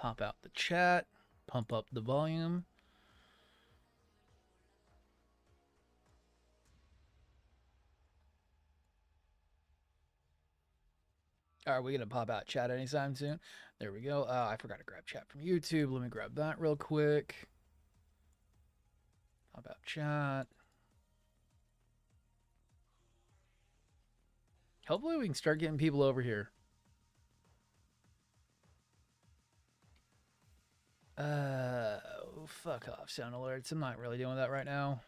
Pop out the chat. Pump up the volume. Are we going to pop out chat anytime soon? There we go. I forgot to grab chat from YouTube. Let me grab that real quick. Pop out chat. Hopefully we can start getting people over here. Fuck off, sound alerts. I'm not really doing that right now.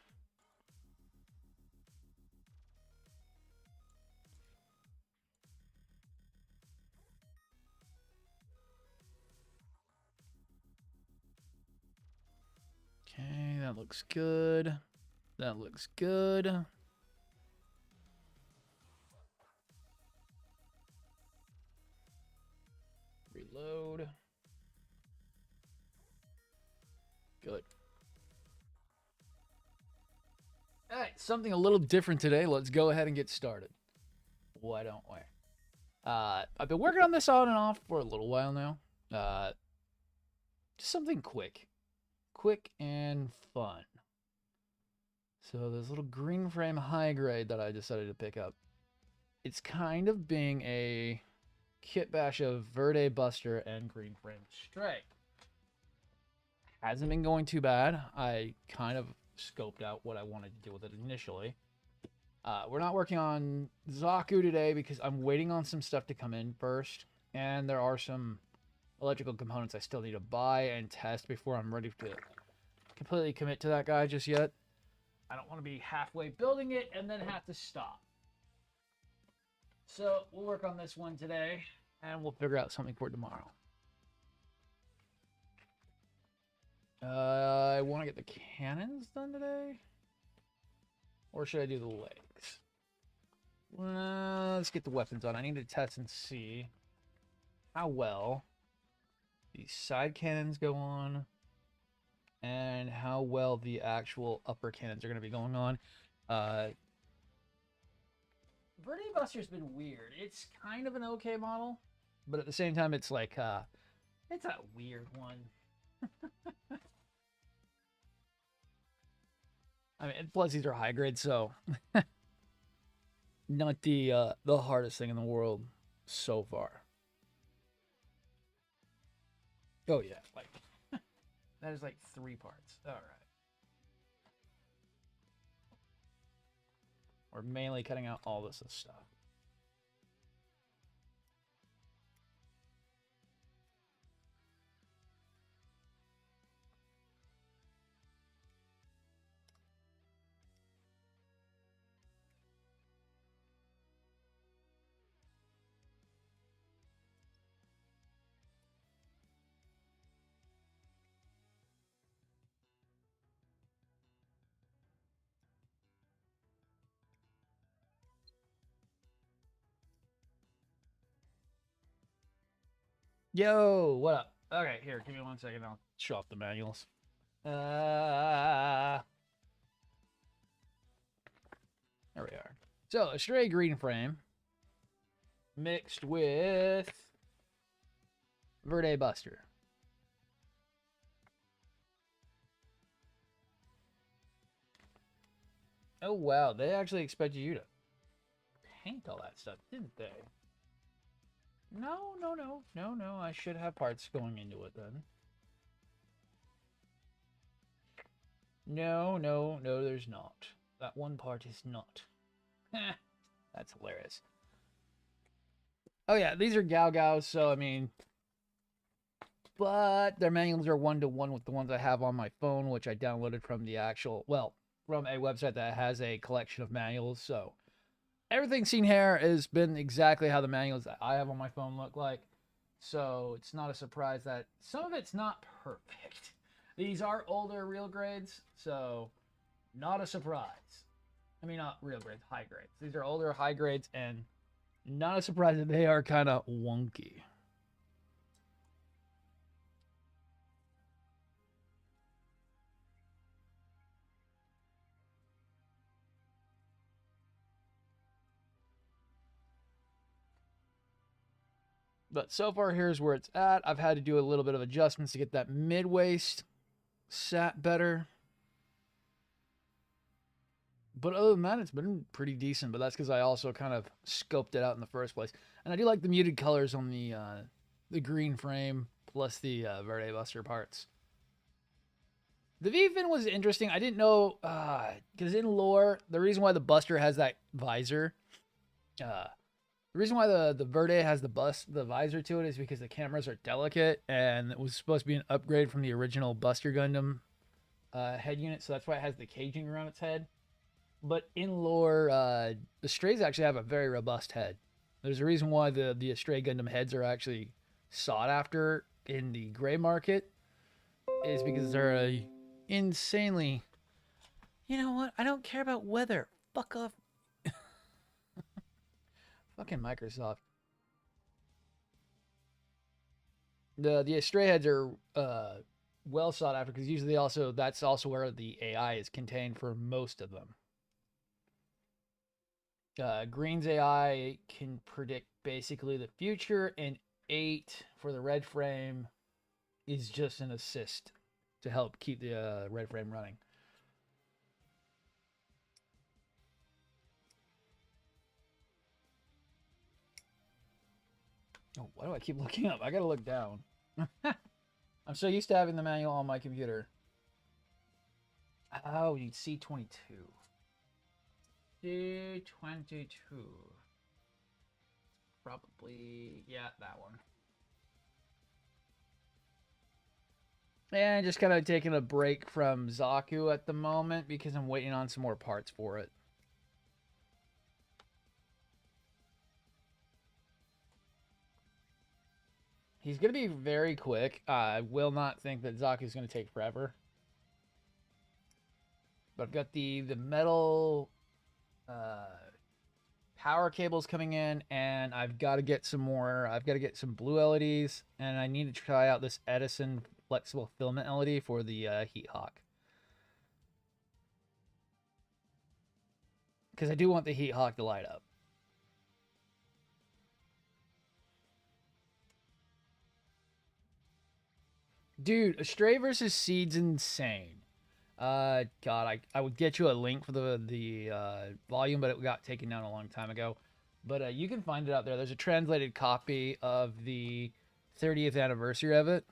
Okay, that looks good. That looks good. Reload. Good. All right, something a little different today. Let's go ahead and get started. Why don't we? I've been working on this on and off for a little while now. Just something quick and fun. So this little green frame high grade that I decided to pick up, it's kind of being a kit bash of Verde Buster and green frame Stray. Hasn't been going too bad. I kind of scoped out what I wanted to do with it initially. We're not working on Zaku today because I'm waiting on some stuff to come in first, and there are some electrical components I still need to buy and test before I'm ready to completely commit to that guy just yet. I don't want to be halfway building it and then have to stop. So we'll work on this one today, and we'll figure out something for tomorrow. I want to get the cannons done today. Or should I do the legs? Well, let's get the weapons on. I need to test and see how well these side cannons go on and how well the actual upper cannons are going to be going on. Verde Buster's been weird. It's kind of an okay model, but at the same time, it's like, it's a weird one. I mean, plus these are high grade, so not the hardest thing in the world so far. Oh yeah, like that is like 3 parts. All right. We're mainly cutting out all this stuff. Yo, what up? Okay, here, give me 1 second. I'll show off the manuals. There we are. So, a stray green frame mixed with Verde Buster. Oh, wow. They actually expected you to paint all that stuff, didn't they? No. I should have parts going into it then. No, there's not. That one part is not. That's hilarious. Oh, yeah, these are Gao Gaos, so, I mean... But their manuals are 1-to-1 with the ones I have on my phone, which I downloaded from the actual... Well, from a website that has a collection of manuals, so... Everything seen here has been exactly how the manuals that I have on my phone look like. So it's not a surprise that some of it's not perfect. These are older real grades, so not a surprise. I mean, not real grades, high grades. These are older high grades, and not a surprise that they are kind of wonky. But so far, here's where it's at. I've had to do a little bit of adjustments to get that mid-waist sat better. But other than that, it's been pretty decent. But that's because I also kind of scoped it out in the first place. And I do like the muted colors on the green frame plus the Verde Buster parts. The V-fin was interesting. I didn't know, because in lore, the reason why the Buster has that visor, the reason why the Verde has the visor to it is because the cameras are delicate, and it was supposed to be an upgrade from the original Buster Gundam head unit, so that's why it has the caging around its head. But in lore, the Strays actually have a very robust head. There's a reason why the Stray Gundam heads are actually sought after in the gray market, is because they're a insanely... You know what? I don't care about weather. Fuck off. Fucking Microsoft. The stray heads are well sought after because usually that's also where the AI is contained for most of them. Green's AI can predict basically the future, and 8 for the red frame is just an assist to help keep the red frame running. Oh, why do I keep looking up? I gotta look down. I'm so used to having the manual on my computer. Oh, you need C22. C22. Probably, yeah, that one. And just kind of taking a break from Zaku at the moment because I'm waiting on some more parts for it. He's going to be very quick. I will not think that Zaku's going to take forever. But I've got the metal power cables coming in, and I've got to get some more. I've got to get some blue LEDs, and I need to try out this Edison flexible filament LED for the Heat Hawk. Because I do want the Heat Hawk to light up. Dude, Astray versus Seed's insane. God, I would get you a link for the volume, but it got taken down a long time ago. But you can find it out there. There's a translated copy of the 30th anniversary of it.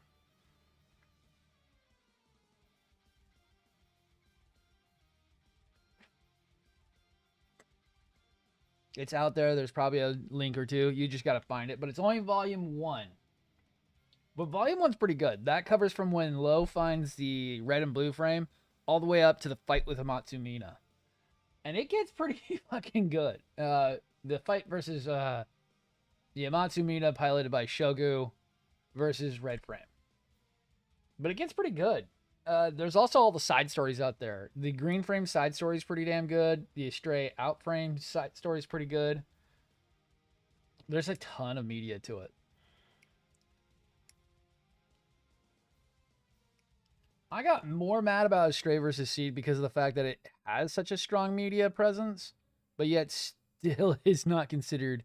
It's out there. There's probably a link or two. You just got to find it. But it's only volume 1. But volume 1's pretty good. That covers from when Lo finds the red and blue frame all the way up to the fight with Amatsu Mina. And it gets pretty fucking good. The fight versus the Amatsu Mina piloted by Shogu versus Red Frame. But it gets pretty good. There's also all the side stories out there. The green frame side story is pretty damn good. The Astray out frame side story is pretty good. There's a ton of media to it. I got more mad about Astray versus Seed because of the fact that it has such a strong media presence, but yet still is not considered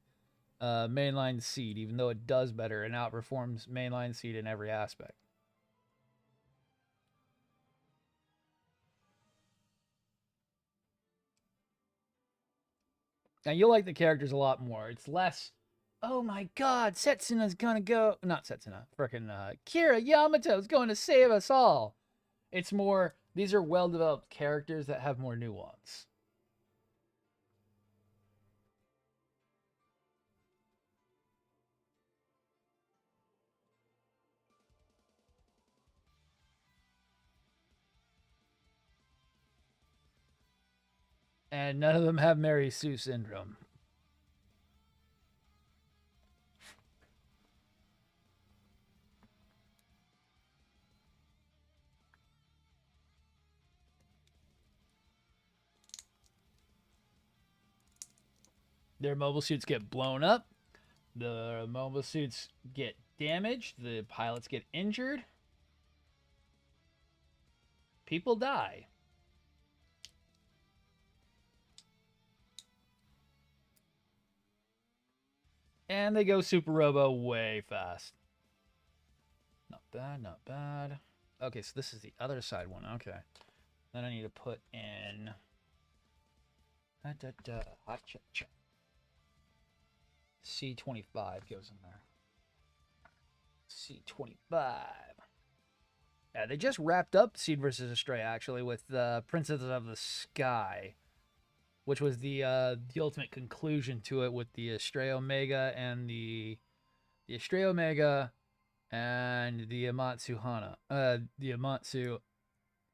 mainline Seed, even though it does better and outperforms mainline Seed in every aspect. Now, you'll like the characters a lot more. It's less, oh my god, Setsuna's gonna go... Not Setsuna, frickin' Kira Yamato's going to save us all. It's more, these are well-developed characters that have more nuance. And none of them have Mary Sue syndrome. Their mobile suits get blown up. The mobile suits get damaged. The pilots get injured. People die. And they go Super Robo way fast. Not bad, not bad. Okay, so this is the other side one. Okay. Then I need to put in... hot cha. C25 goes in there. C25. Yeah, they just wrapped up Seed versus Astray, actually, with Princess of the Sky, which was the ultimate conclusion to it with the Astray Omega and the Astray Omega and the Amatsu Hana.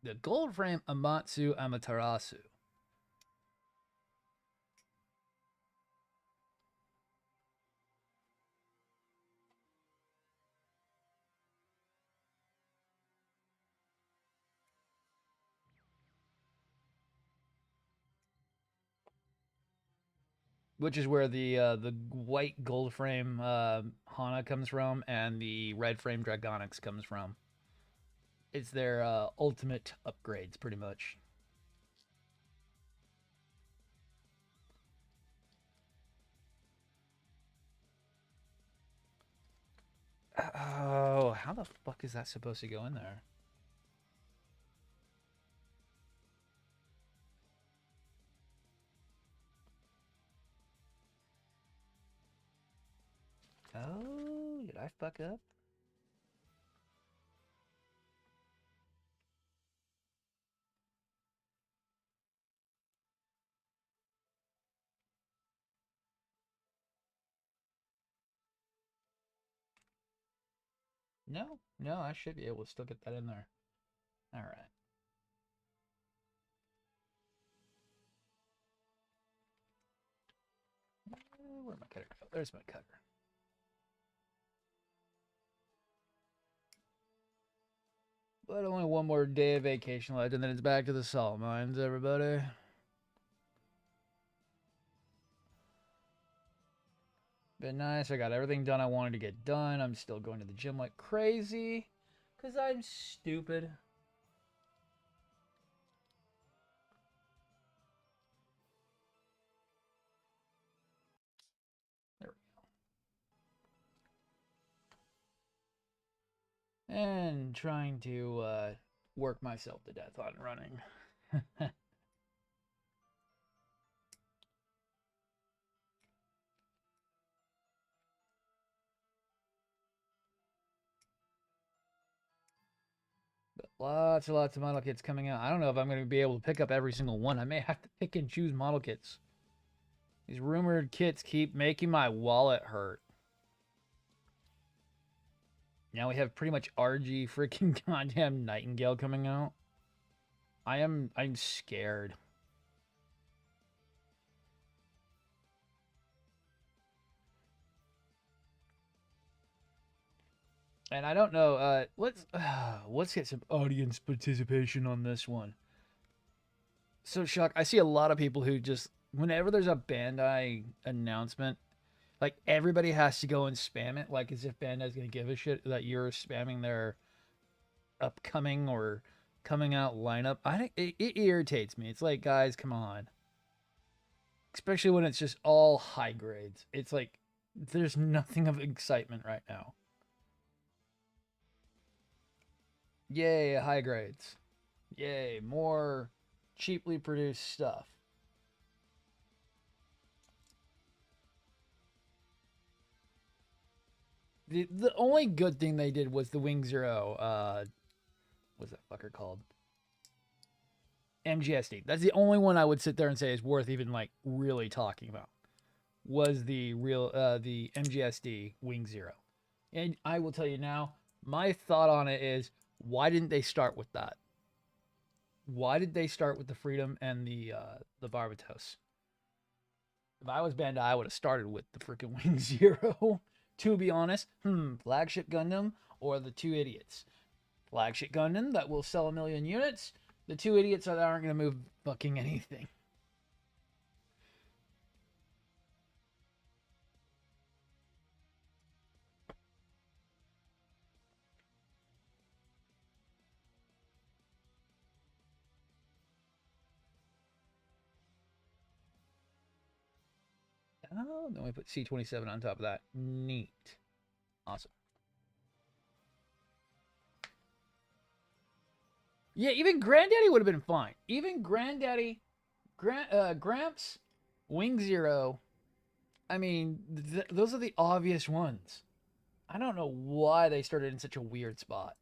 The gold frame Amatsu Amaterasu. Which is where the white gold frame Hana comes from, and the red frame Dragonix comes from. It's their ultimate upgrades, pretty much. Oh, how the fuck is that supposed to go in there? Oh, did I fuck up? No, no, I should be able to still get that in there. All right. Where'd my cutter go? There's my cutter. But only one more day of vacation left, and then it's back to the salt mines, everybody. Been nice. I got everything done I wanted to get done. I'm still going to the gym like crazy. Because I'm stupid. There we go. And trying to work myself to death on running. But lots and lots of model kits coming out. I don't know if I'm going to be able to pick up every single one. I may have to pick and choose model kits. These rumored kits keep making my wallet hurt. Now we have pretty much RG freaking goddamn Nightingale coming out. I'm scared. And I don't know. Let's get some audience participation on this one. So, Chuck, I see a lot of people who just whenever there's a Bandai announcement, like everybody has to go and spam it, like as if Bandai's gonna give a shit that you're spamming their upcoming or coming out lineup. I think it irritates me. It's like, guys, come on. Especially when it's just all high grades. It's like there's nothing of excitement right now. Yay, high grades. Yay, more cheaply produced stuff. The only good thing they did was the Wing Zero. What's that fucker called? MGSD. That's the only one I would sit there and say is worth even like really talking about. Was the MGSD Wing Zero, and I will tell you now, my thought on it is, why didn't they start with that? Why did they start with the Freedom and the Barbatos? If I was Bandai, I would have started with the freaking Wing Zero. To be honest, Flagship Gundam or the Two Idiots. Flagship Gundam that will sell 1,000,000 units. The Two Idiots that aren't going to move fucking anything. Oh, then we put C27 on top of that. Neat. Awesome. Yeah, even Granddaddy would have been fine. Even Granddaddy, Gramps, Wing Zero. I mean, those are the obvious ones. I don't know why they started in such a weird spot.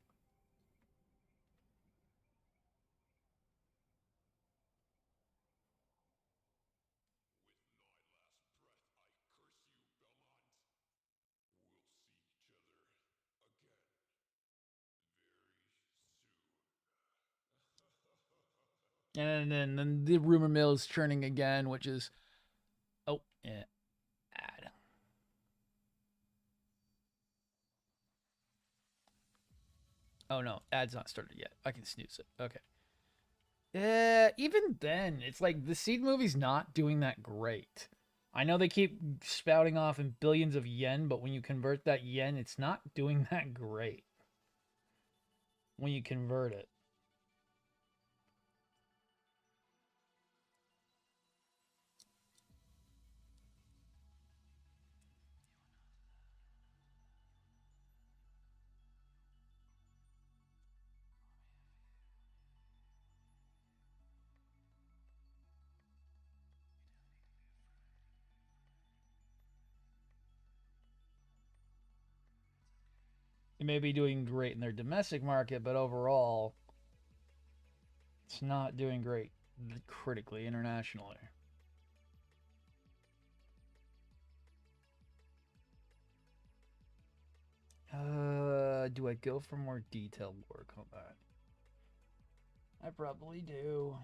And then the rumor mill is churning again, which is, oh, yeah, ad. Oh no, ad's not started yet. I can snooze it. Okay. Even then, it's like the Seed movie's not doing that great. I know they keep spouting off in billions of yen, but when you convert that yen, it's not doing that great when you convert it. They may be doing great in their domestic market, but overall, it's not doing great critically internationally. Do I go for more detailed work on that? I probably do.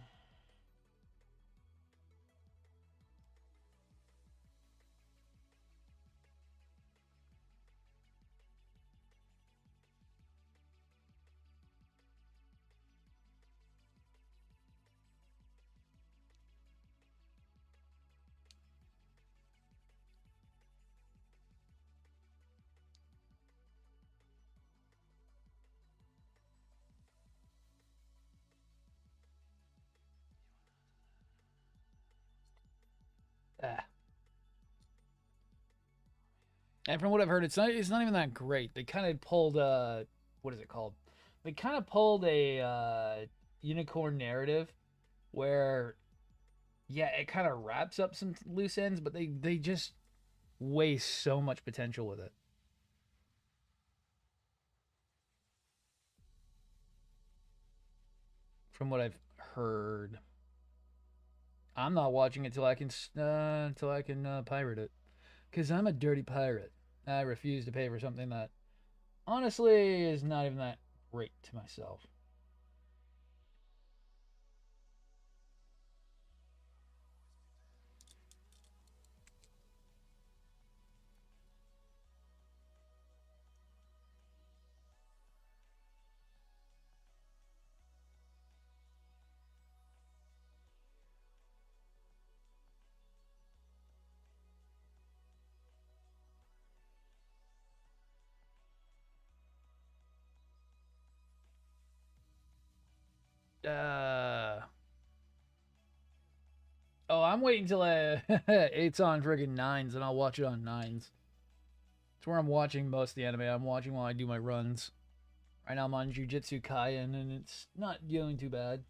Ah. And from what I've heard, it's not even that great. They kind of pulled what is it called? They kind of pulled a unicorn narrative where yeah, it kind of wraps up some loose ends, but they just waste so much potential with it. From what I've heard, I'm not watching it till I can pirate it, cause I'm a dirty pirate. I refuse to pay for something that honestly is not even that great to myself. Uh oh, I'm waiting till it's on friggin' nines, and I'll watch it on nines. It's where I'm watching most of the anime. I'm watching while I do my runs. Right now I'm on Jujutsu Kaisen, and it's not doing too bad.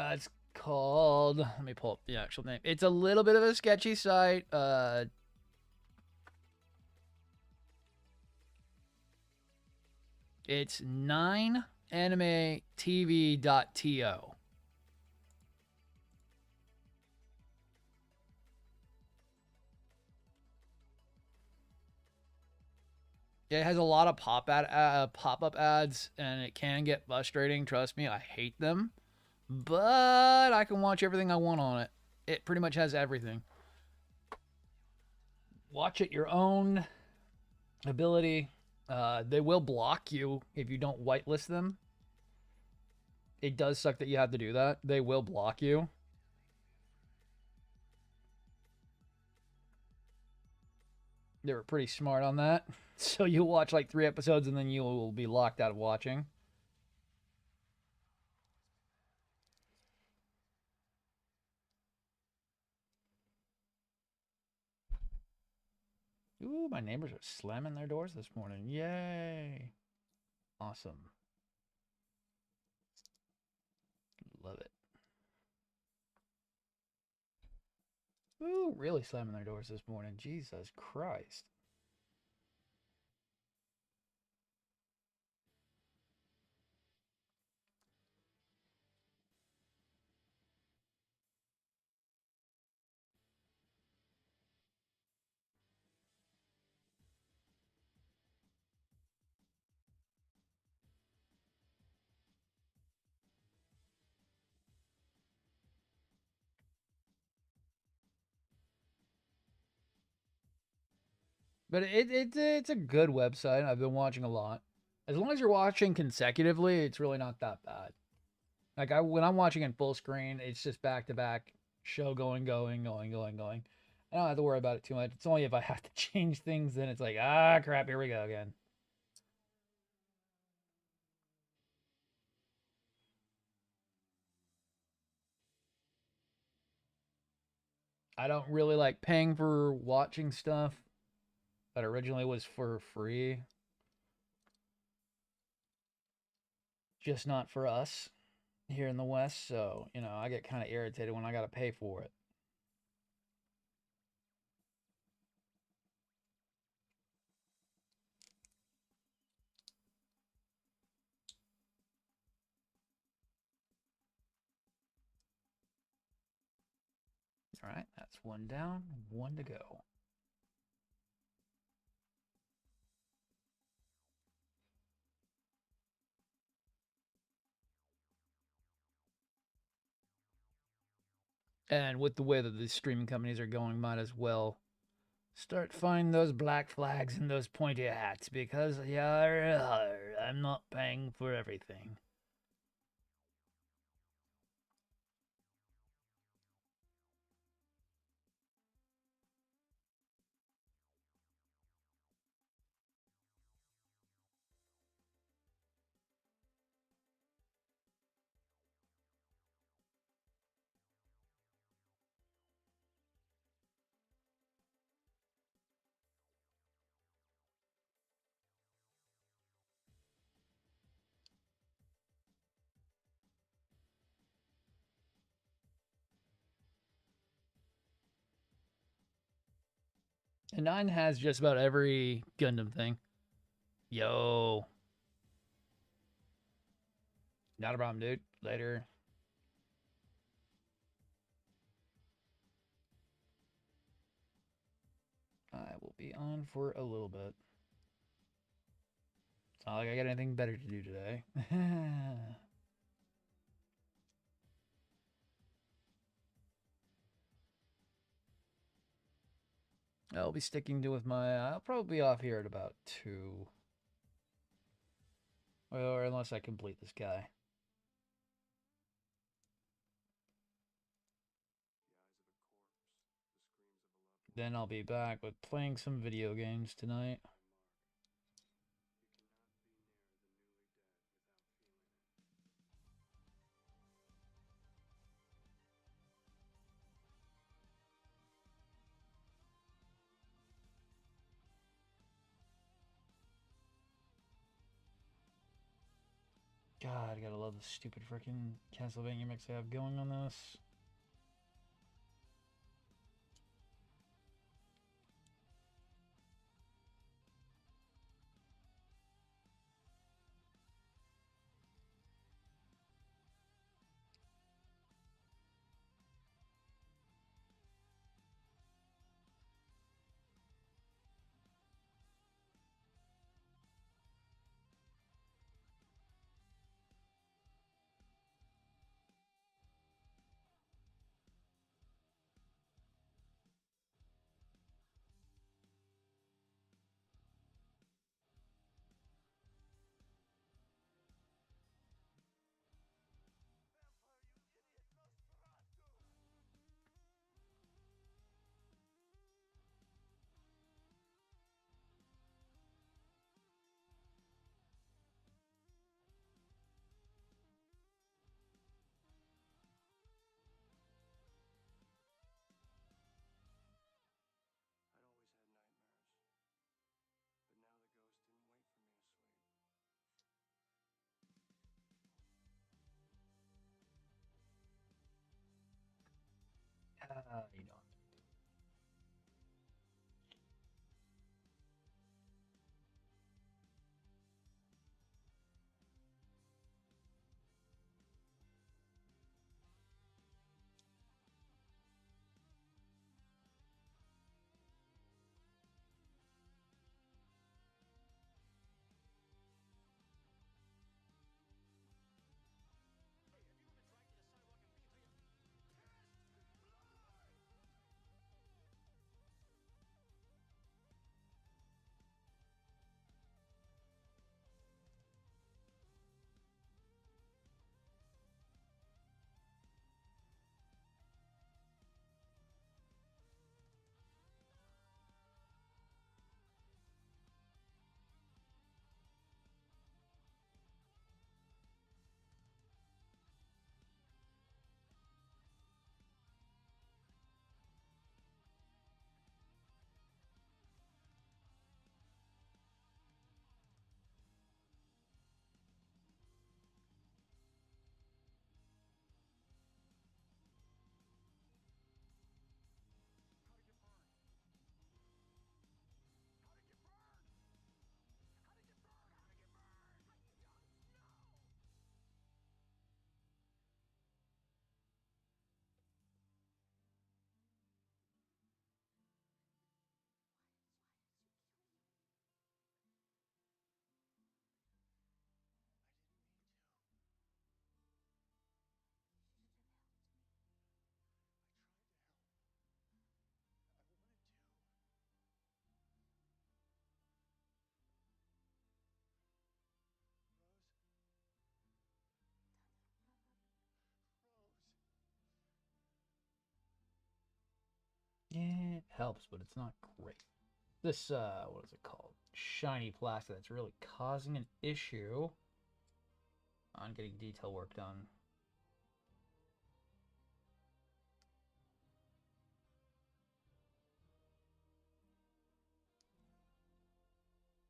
It's called. Let me pull up the actual name. It's a little bit of a sketchy site. It's 9animetv.to. It has a lot of pop up ads, and it can get frustrating. Trust me, I hate them. But I can watch everything I want on it. It pretty much has everything. Watch at your own ability. They will block you if you don't whitelist them. It does suck that you have to do that. They will block you. They were pretty smart on that. So you watch like 3 episodes and then you will be locked out of watching. Ooh, my neighbors are slamming their doors this morning. Yay. Awesome. Love it. Ooh, really slamming their doors this morning. Jesus Christ. But it's a good website. I've been watching a lot. As long as you're watching consecutively, it's really not that bad. Like when I'm watching in full screen, it's just back to back show going. I don't have to worry about it too much. It's only if I have to change things, then it's like, ah, crap, here we go again. I don't really like paying for watching stuff that originally was for free. Just not for us here in the West. So, I get kind of irritated when I got to pay for it. All right, that's one down, one to go. And with the way that the streaming companies are going, might as well start finding those black flags and those pointy hats because, yeah, I'm not paying for everything. And 9 has just about every Gundam thing. Yo. Not a problem, dude. Later. I will be on for a little bit. It's not like I got anything better to do today. I'll be sticking to with my. I'll probably be off here at about 2. Or unless I complete this guy. Then I'll be back with playing some video games tonight. God, I gotta love the stupid freaking Castlevania mix they have going on this. You know. Yeah, it helps, but it's not great. This, what is it called? Shiny plastic that's really causing an issue on getting detail work done.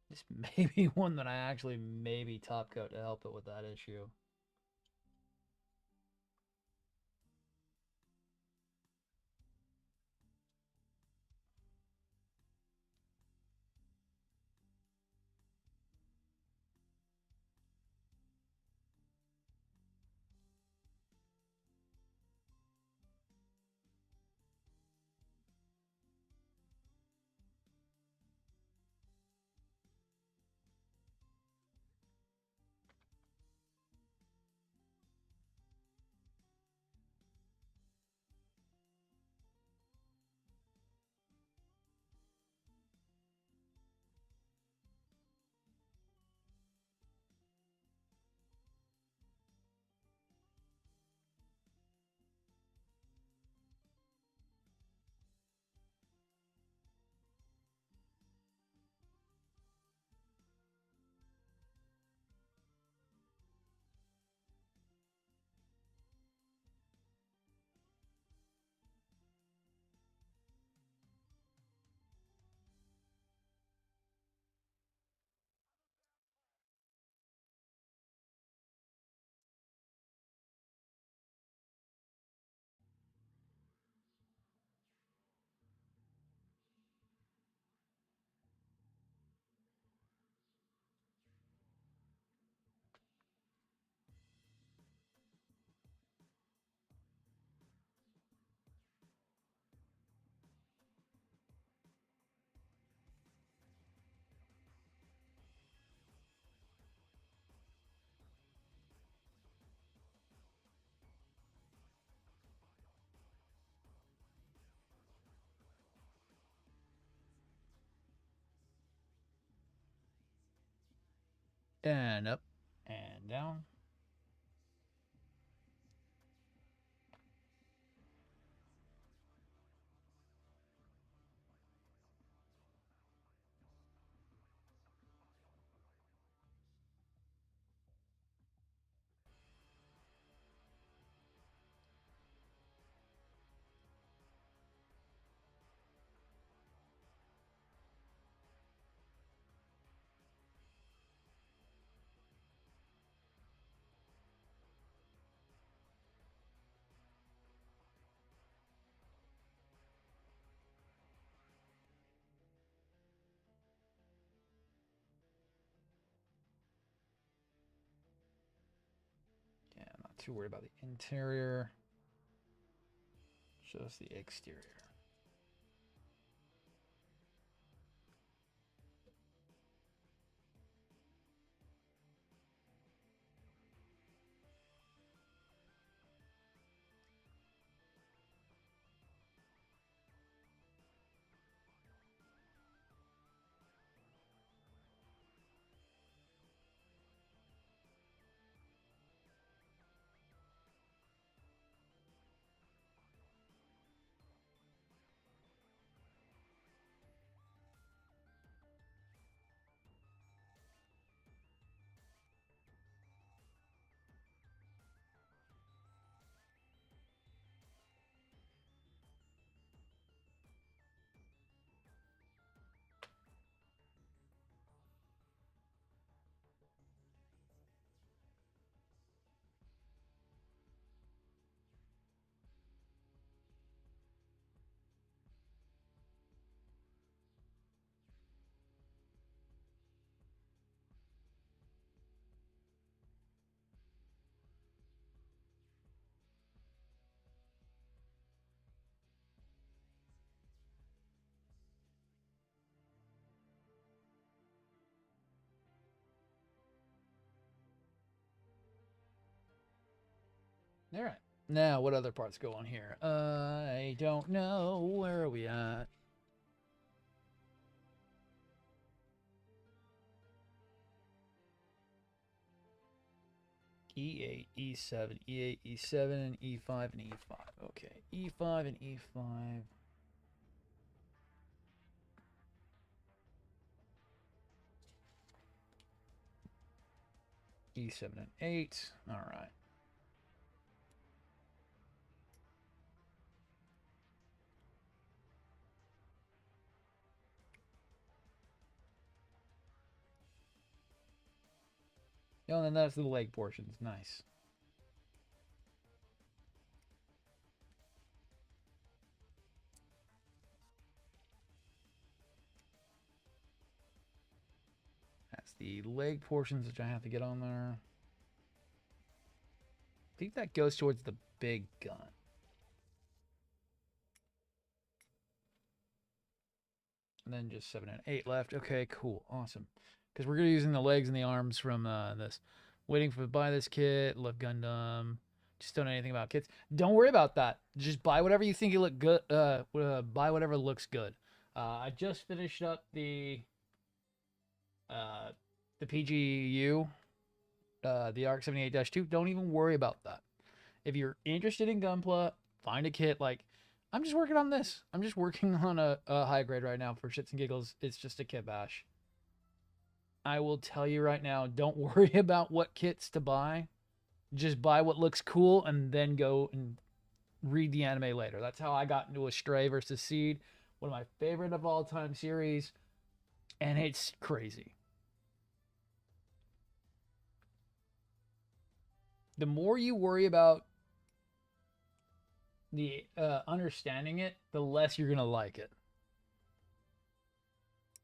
This may be one that I actually maybe top coat to help it with that issue. And up and down. too worried about the interior. Just the exterior. All right. Now, what other parts go on here? I don't know. Where are we at? E8, E7, E8, E7, and E5 and E5. Okay, E5 and E5. E7 and 8. All right. Oh, and then that's the leg portions. Nice. That's the leg portions, which I have to get on there. I think that goes towards the big gun. And then just 7 and 8 left. Okay, cool. Awesome. Because we're going to be using the legs and the arms from this. Waiting for buy this kit. Love Gundam. Just don't know anything about kits. Don't worry about that. Just buy whatever you think you look good. Buy whatever looks good. I just finished up the PGU, the ARC 78-2. Don't even worry about that. If you're interested in Gunpla, find a kit. Like, I'm just working on this. I'm just working on a high grade right now for shits and giggles. It's just a kit bash. I will tell you right now, don't worry about what kits to buy. Just buy what looks cool and then go and read the anime later. That's how I got into Astray versus Seed, one of my favorite of all time series, and it's crazy. The more you worry about the understanding it, the less you're gonna like it.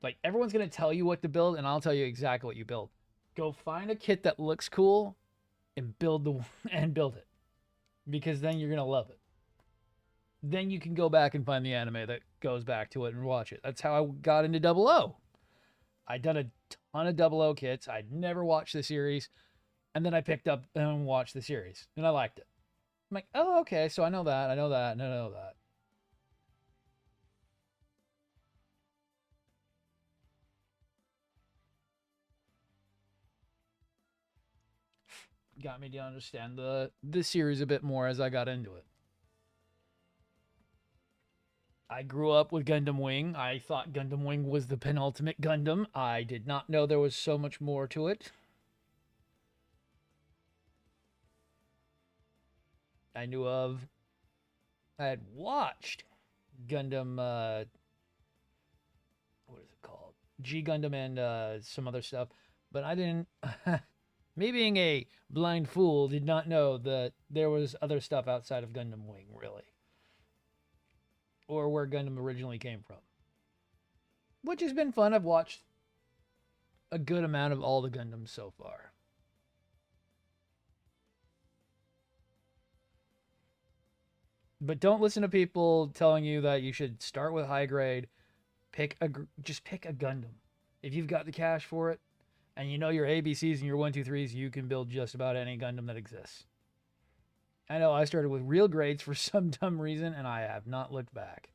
Like, everyone's gonna tell you what to build, and I'll tell you exactly what you build. Go find a kit that looks cool and build it, because then you're gonna love it. Then you can go back and find the anime that goes back to it and watch it. That's how I got into Double O. I'd done a ton of Double O kits. I'd never watched the series, and then I picked up and watched the series, and I liked it. I'm like, oh, okay, so I know that, and I know that. Got me to understand the series a bit more as I got into it. I grew up with Gundam Wing. I thought Gundam Wing was the penultimate Gundam. I did not know there was so much more to it. I had watched Gundam, what is it called? G Gundam and some other stuff, but I didn't. Me being a blind fool, did not know that there was other stuff outside of Gundam Wing, really. Or where Gundam originally came from. Which has been fun. I've watched a good amount of all the Gundams so far. But don't listen to people telling you that you should start with high grade. Just pick a Gundam. If you've got the cash for it, and you know your ABCs and your 1, 2, 3s, you can build just about any Gundam that exists. I know I started with real grades for some dumb reason, and I have not looked back.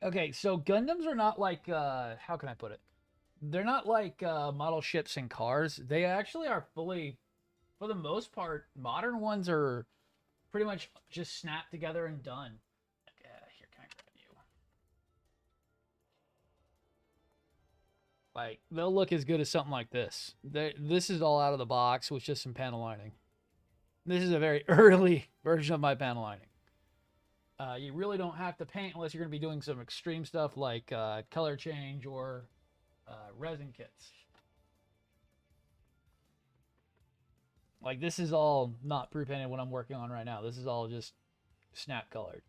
Okay, so Gundams are not like how can I put it? They're not like model ships and cars. They actually are fully, for the most part, modern ones are pretty much just snapped together and done. Here, can I grab you? Like they'll look as good as something like this. This is all out of the box with just some panel lining. This is a very early version of my panel lining. You really don't have to paint unless you're going to be doing some extreme stuff like color change or resin kits. Like this is all not pre-painted what I'm working on right now. This is all just snap colored.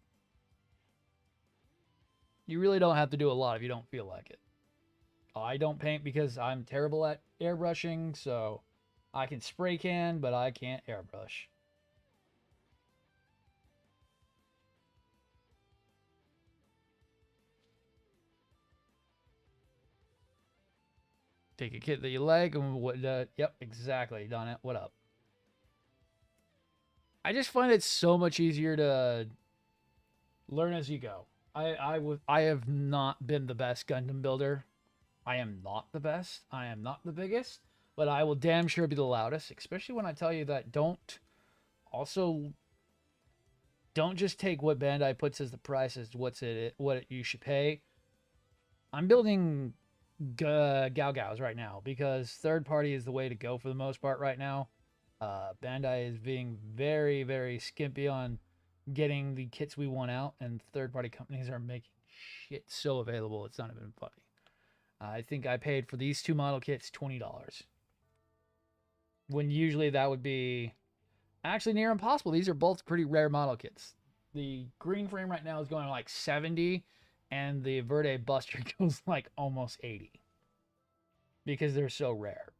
You really don't have to do a lot if you don't feel like it. I don't paint because I'm terrible at airbrushing, so I can spray can, but I can't airbrush. Take a kit that you like and what yep, exactly, Donna. What up? I just find it so much easier to learn as you go. I have not been the best Gundam builder. I am not the best. I am not the biggest, but I will damn sure be the loudest, especially when I tell you that also don't just take what Bandai puts as the price as what you should pay. I'm building Gaogaos right now because third party is the way to go for the most part right now. Bandai is being very, very skimpy on getting the kits we want out, and third party companies are making shit so available it's not even funny. I think I paid for these 2 model kits $20, when usually that would be actually near impossible. These are both pretty rare model kits. The green frame right now is going like 70, and the Verde Buster goes like almost 80 because they're so rare.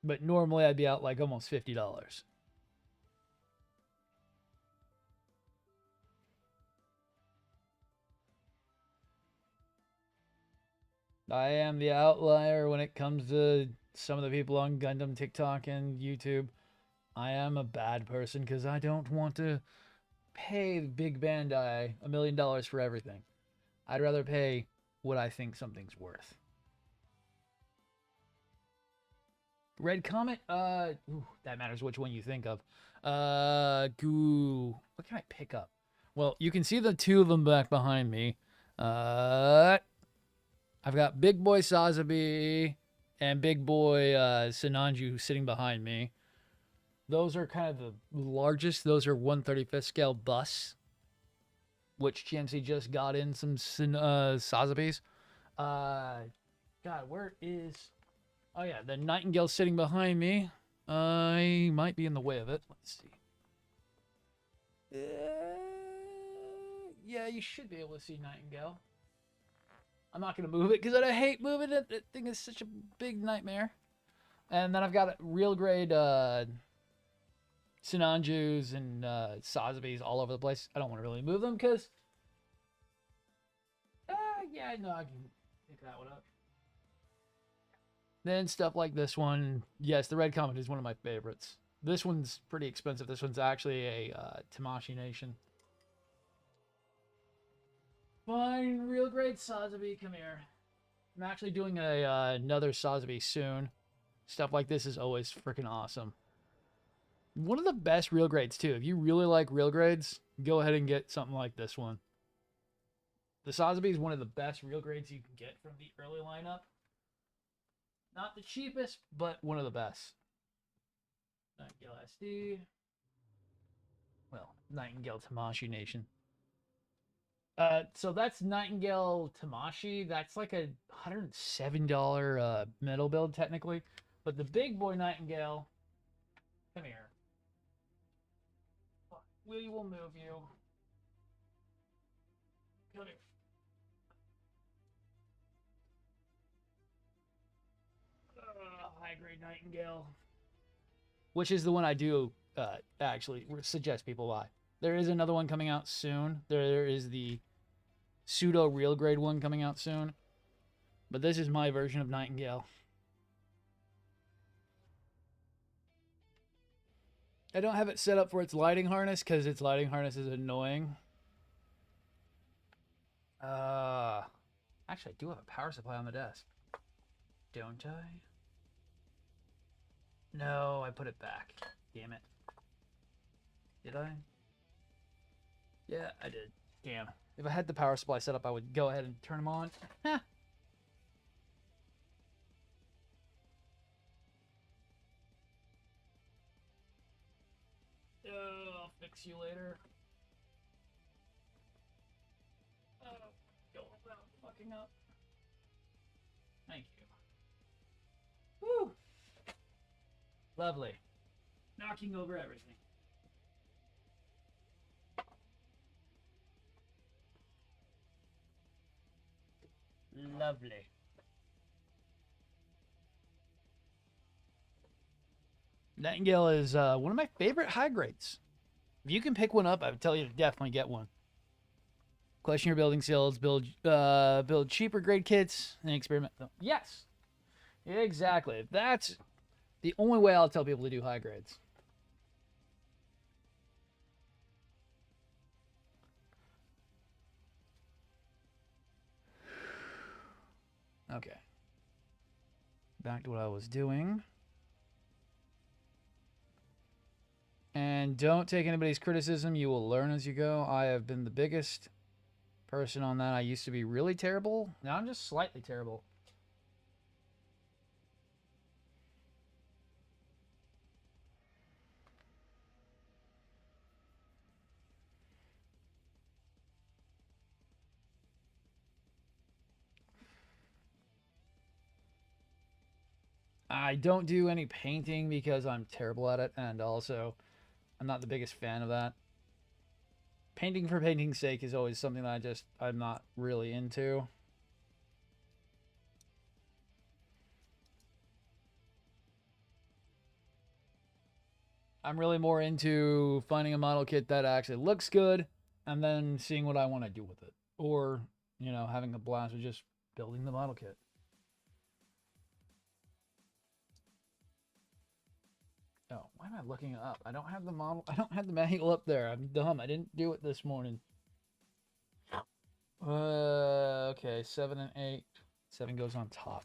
But normally I'd be out like almost $50. I am the outlier when it comes to some of the people on Gundam TikTok and YouTube. I am a bad person because I don't want to pay big Bandai $1 million for everything. I'd rather pay what I think something's worth. Red Comet, that matters which one you think of. What can I pick up? Well, you can see the 2 of them back behind me. I've got Big Boy Sazabi and Big Boy Sinanju sitting behind me. Those are kind of the largest. Those are 1/35th scale busts, which GMC just got in some Sazabis. God, where is... Oh, yeah, the Nightingale sitting behind me. I might be in the way of it. Let's see. Yeah, you should be able to see Nightingale. I'm not going to move it because I hate moving it. That thing is such a big nightmare. And then I've got real grade Sinanjus and Sazabis all over the place. I don't want to really move them because... yeah, no, I can pick that one up. Then stuff like this one. Yes, the Red Comet is one of my favorites. This one's pretty expensive. This one's actually a Tamashii Nation. Fine, real great Sazabi, come here. I'm actually doing another Sazabi soon. Stuff like this is always freaking awesome. One of the best real grades, too. If you really like real grades, go ahead and get something like this one. The Sazabi is one of the best real grades you can get from the early lineup. Not the cheapest, but one of the best. Nightingale SD. Well, Nightingale Tamashi Nation. So that's Nightingale Tamashi. That's like a $107 metal build technically, but the big boy Nightingale. Come here. We will move you. Come here. High grade Nightingale. Which is the one I do actually suggest people buy. There is another one coming out soon. There is the pseudo real grade one coming out soon. But this is my version of Nightingale. I don't have it set up for its lighting harness because its lighting harness is annoying. Actually, I do have a power supply on the desk. Don't I? No, I put it back. Damn it. Did I? Yeah, I did. Damn. If I had the power supply set up, I would go ahead and turn them on. Huh. I'll fix you later. Oh, go without fucking up. Thank you. Woo! Lovely. Knocking over everything. Lovely. Nightingale is one of my favorite high grades. If you can pick one up, I would tell you to definitely get one. Question your building skills, build cheaper grade kits, and experiment. Yes, exactly. That's the only way I'll tell people to do high grades. Okay. Back to what I was doing. And don't take anybody's criticism. You will learn as you go. I have been the biggest person on that. I used to be really terrible. Now I'm just slightly terrible. I don't do any painting because I'm terrible at it, and also I'm not the biggest fan of that. Painting for painting's sake is always something that I'm not really into. I'm really more into finding a model kit that actually looks good and then seeing what I want to do with it. Or, having a blast with just building the model kit. Oh, why am I looking it up? I don't have the manual up there. I'm dumb. I didn't do it this morning. Okay, 7 and 8. 7 goes on top.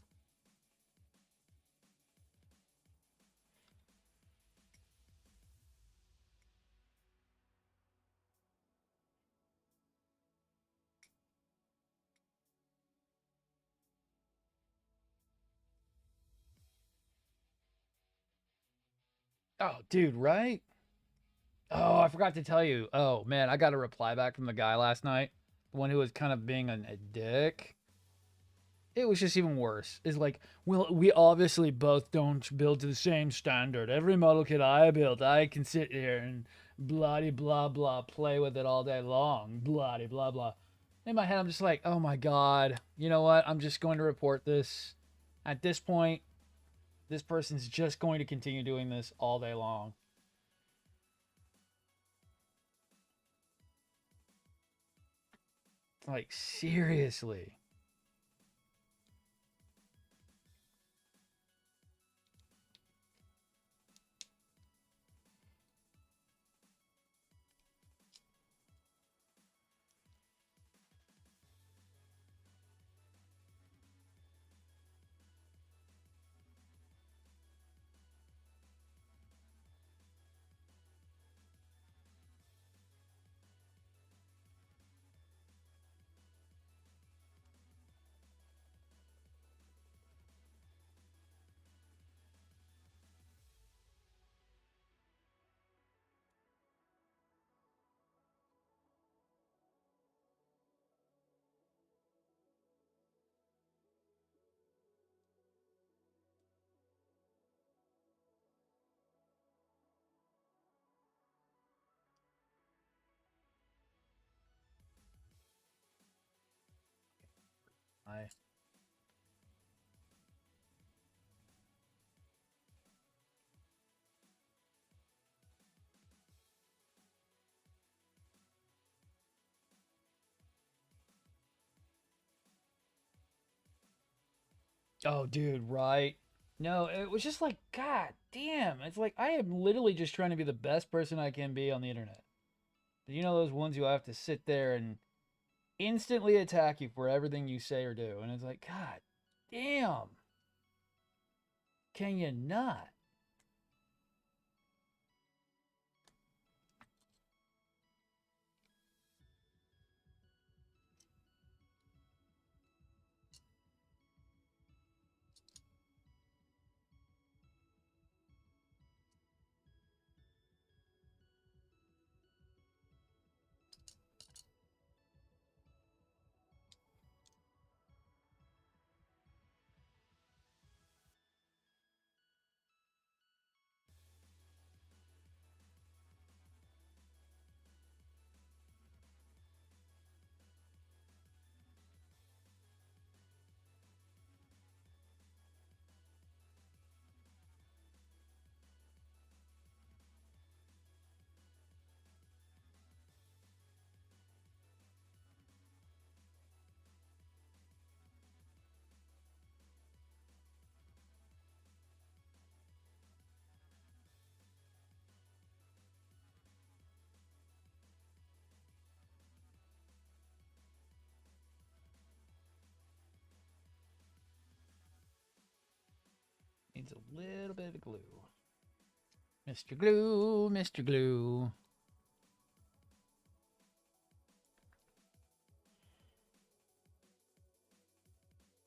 Oh, dude, right? Oh, I forgot to tell you. Oh, man, I got a reply back from the guy last night. The one who was kind of being a dick. It was just even worse. It's like, well, we obviously both don't build to the same standard. Every model kit I built, I can sit here and blah blah blah play with it all day long. Blah blah blah. In my head, I'm just like, oh my god. You know what? I'm just going to report this. At this point, this person's just going to continue doing this all day long. Like, seriously. Oh, dude, right? No, it was just like, God damn. It's like I am literally just trying to be the best person I can be on the internet. You know those ones who have to sit there and instantly attack you for everything you say or do, and it's like, God damn, can you not? Needs a little bit of glue. Mr. Glue, Mr. Glue.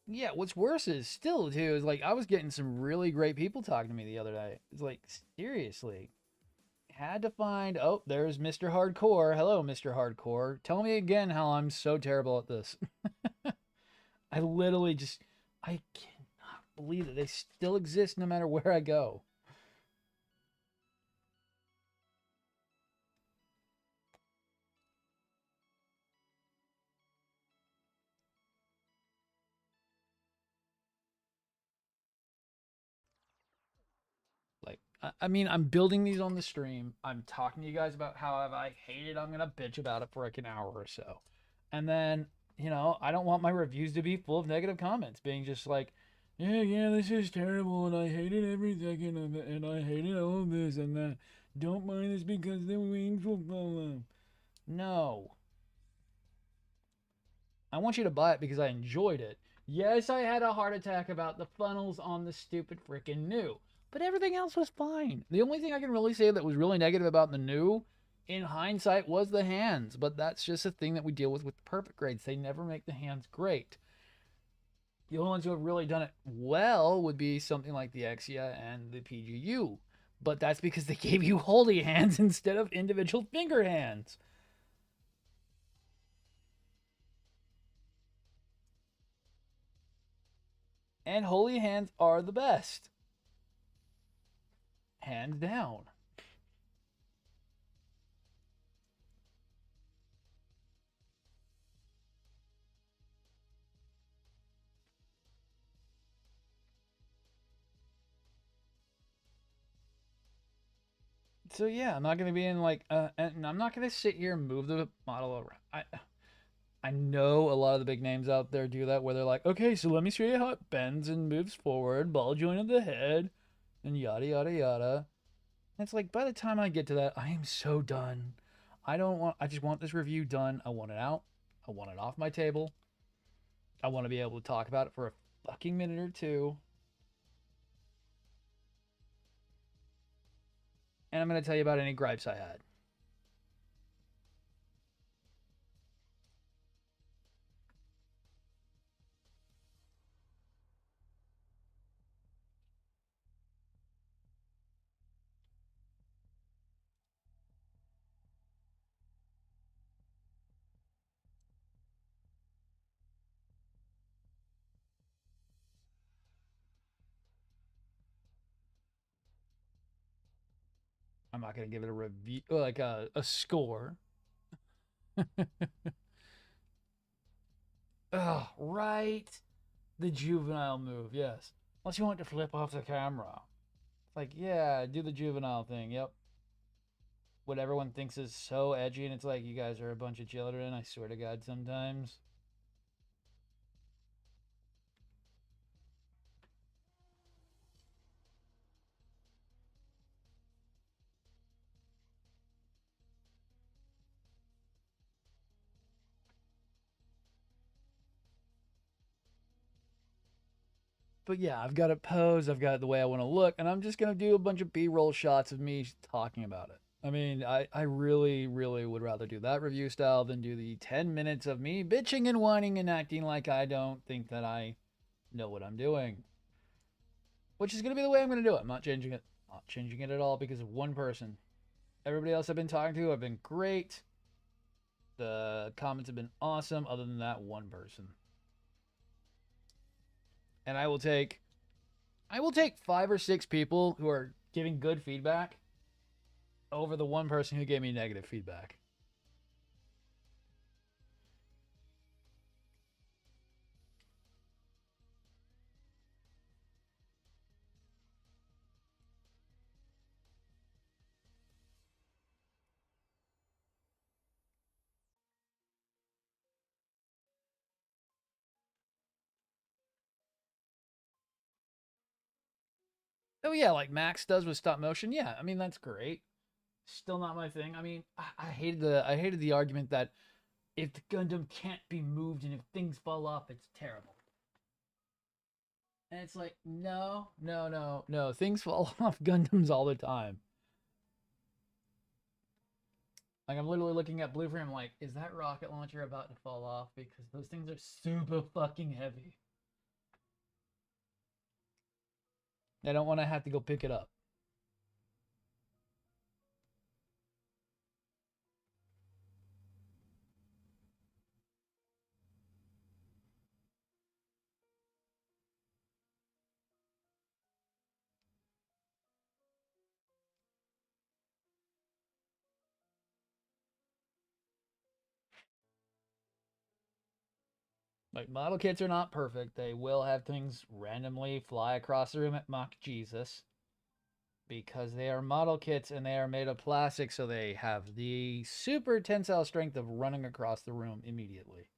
Yeah, what's worse is still too is like I was getting some really great people talking to me the other day. It's like seriously, had to find. Oh, there's Mr. Hardcore. Hello, Mr. Hardcore. Tell me again how I'm so terrible at this. I literally just I cannot believe that they still exist no matter where I go. Like, I mean, I'm building these on the stream. I'm talking to you guys about how I hate it. I'm gonna bitch about it for like an hour or so, and then I don't want my reviews to be full of negative comments, being just like, yeah, this is terrible, and I hated every second of it, and I hated all of this and that. Don't mind this because the wings will fall off. No, I want you to buy it because I enjoyed it. Yes, I had a heart attack about the funnels on the stupid freaking new, but everything else was fine. The only thing I can really say that was really negative about the new, in hindsight, was the hands. But that's just a thing that we deal with perfect grades. They never make the hands great. The only ones who have really done it well would be something like the Exia and the PGU. But that's because they gave you holy hands instead of individual finger hands. And holy hands are the best. Hands down. So yeah, I'm not gonna be in like, and I'm not gonna sit here and move the model around. I know a lot of the big names out there do that, where they're like, okay, so let me show you how it bends and moves forward, ball joint of the head, and yada yada yada. And it's like by the time I get to that, I am so done. I don't want. I just want this review done. I want it out. I want it off my table. I want to be able to talk about it for a fucking minute or two. And I'm gonna tell you about any gripes I had. I'm not gonna give it a review, like a score. Oh, right. The juvenile move, yes. Unless you want to flip off the camera. It's like, yeah, do the juvenile thing. Yep. What everyone thinks is so edgy, and it's like, you guys are a bunch of children, I swear to God, sometimes. But yeah, I've got it posed. I've got it the way I want to look, and I'm just gonna do a bunch of B-roll shots of me talking about it. I mean, I really, really would rather do that review style than do the 10 minutes of me bitching and whining and acting like I don't think that I know what I'm doing. Which is gonna be the way I'm gonna do it. I'm not changing it. Not changing it at all because of one person. Everybody else I've been talking to have been great. The comments have been awesome, other than that one person. And I will take 5 or 6 people who are giving good feedback over the one person who gave me negative feedback. Oh yeah, like Max does with stop motion. Yeah, I mean that's great. Still not my thing. I mean, I hated the argument that if the Gundam can't be moved and if things fall off, it's terrible. And it's like, no, no, no, no. Things fall off Gundams all the time. Like I'm literally looking at Blueprint, I'm like, is that rocket launcher about to fall off? Because those things are super fucking heavy. I don't want to have to go pick it up. Like model kits are not perfect. They will have things randomly fly across the room at Mach Jesus because they are model kits and they are made of plastic, so they have the super tensile strength of running across the room immediately.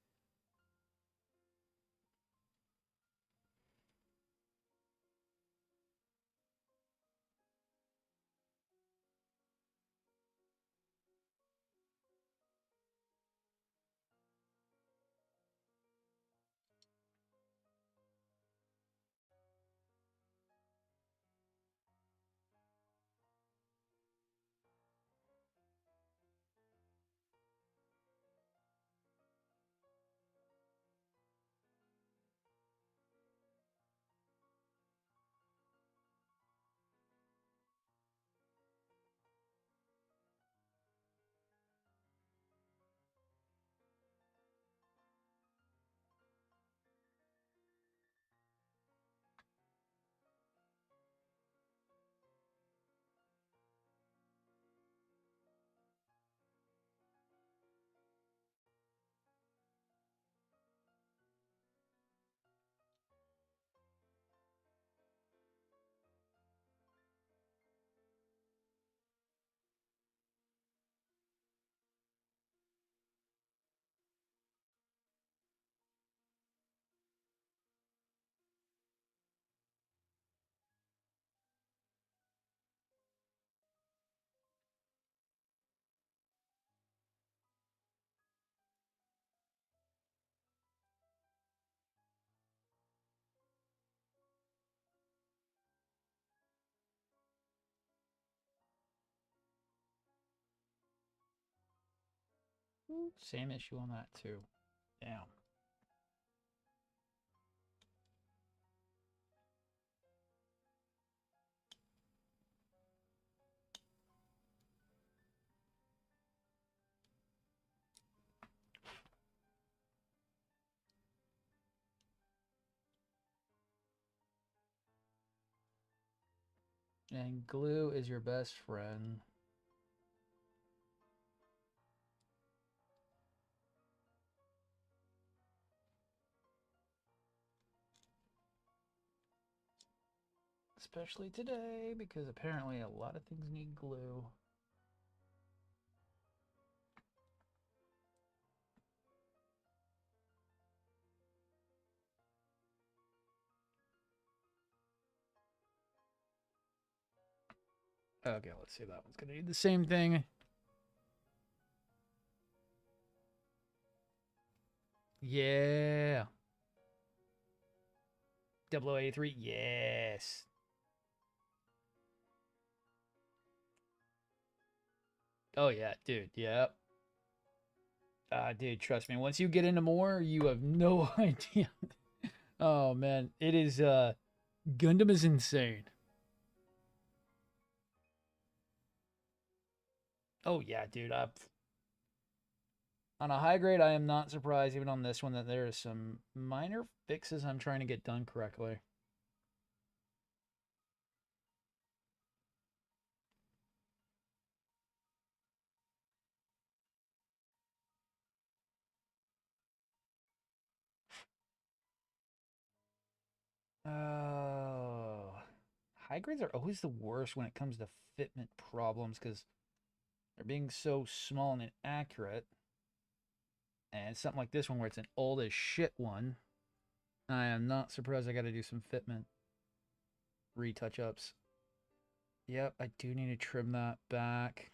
Same issue on that too. Damn. And glue is your best friend. Especially today, because apparently a lot of things need glue. Okay, let's see. That one's gonna need the same thing. Yeah. 0083. Yes. Oh yeah, dude. Yep. Dude, trust me. Once you get into more, you have no idea. Oh man, it is. Gundam is insane. Oh yeah, dude. On a high grade, I am not surprised, even on this one, that there is some minor fixes I'm trying to get done correctly. Oh, high grades are always the worst when it comes to fitment problems because they're being so small and inaccurate. And something like this one, where it's an old as shit one, I am not surprised I got to do some fitment retouch ups. Yep, I do need to trim that back.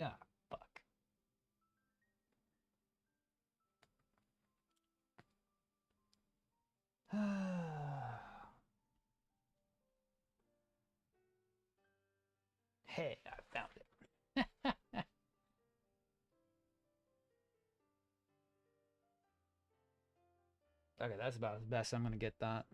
Ah, fuck. Hey, I found it. Okay, that's about as best I'm gonna get that.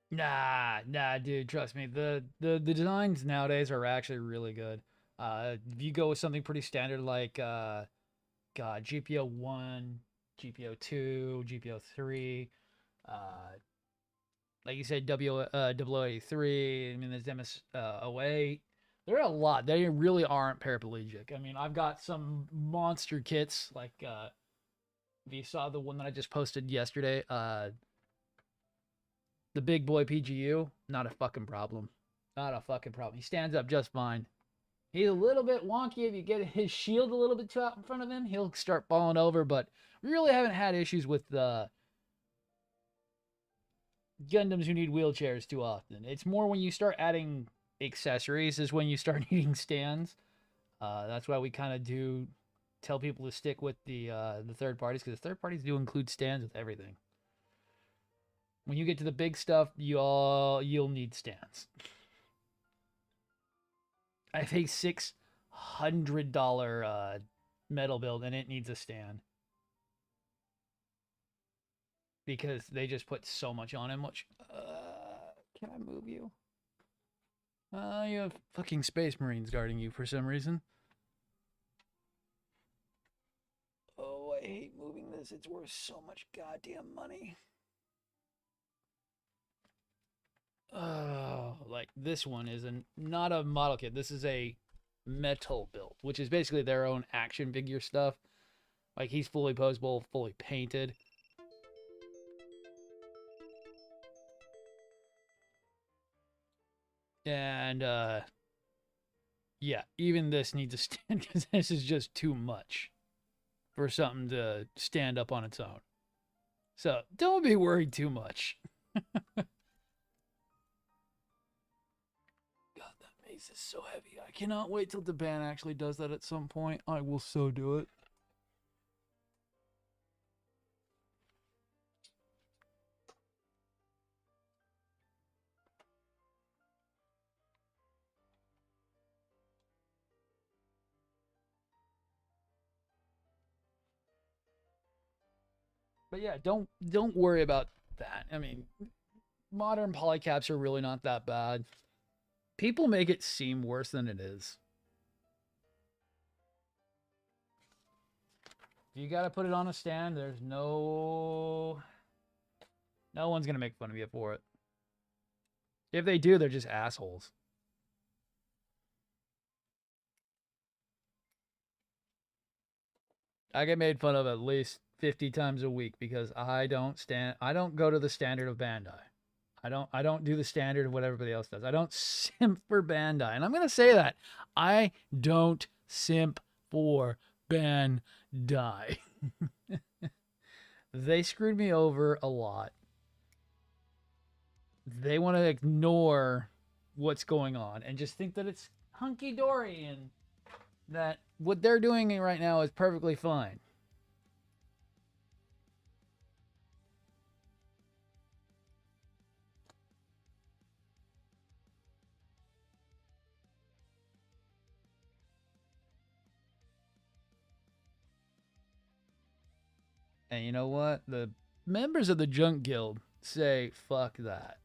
Nah, dude. Trust me. The designs nowadays are actually really good. If you go with something pretty standard like God, GPO 1, GPO 2, GPO 3, like you said, W 0083. I mean, there's MS 08. There are a lot. They really aren't paraplegic. I mean, I've got some monster kits. Like, if you saw the one that I just posted yesterday, the big boy PGU, not a fucking problem. Not a fucking problem. He stands up just fine. He's a little bit wonky. If you get his shield a little bit too out in front of him, he'll start falling over. But we really haven't had issues with Gundams who need wheelchairs too often. It's more when you start adding accessories is when you start needing stands. That's why we kind of do tell people to stick with the third parties, because the third parties do include stands with everything. When you get to the big stuff, you'll need stands. I have a $600 metal build and it needs a stand because they just put so much on him. Which can I move you? You have fucking space marines guarding you for some reason. Oh, I hate moving this. It's worth so much goddamn money. Oh, like this one is not a model kit. This is a metal build, which is basically their own action figure stuff. Like he's fully posable, fully painted. And Yeah, even this needs a stand because this is just too much for something to stand up on its own. So don't be worried too much. God, that mace is so heavy. I cannot wait till the band actually does that at some point. I will so do it. But yeah, don't worry about that. I mean, modern polycaps are really not that bad. People make it seem worse than it is. If you gotta put it on a stand, there's no one's gonna make fun of you for it. If they do, they're just assholes. I get made fun of at least 50 times a week because I don't go to the standard of Bandai. I don't do the standard of what everybody else does. I don't simp for Bandai. And I'm going to say that. I don't simp for Bandai. They screwed me over a lot. They want to ignore what's going on and just think that it's hunky dory and that what they're doing right now is perfectly fine. And you know what? The members of the Junk Guild say, fuck that.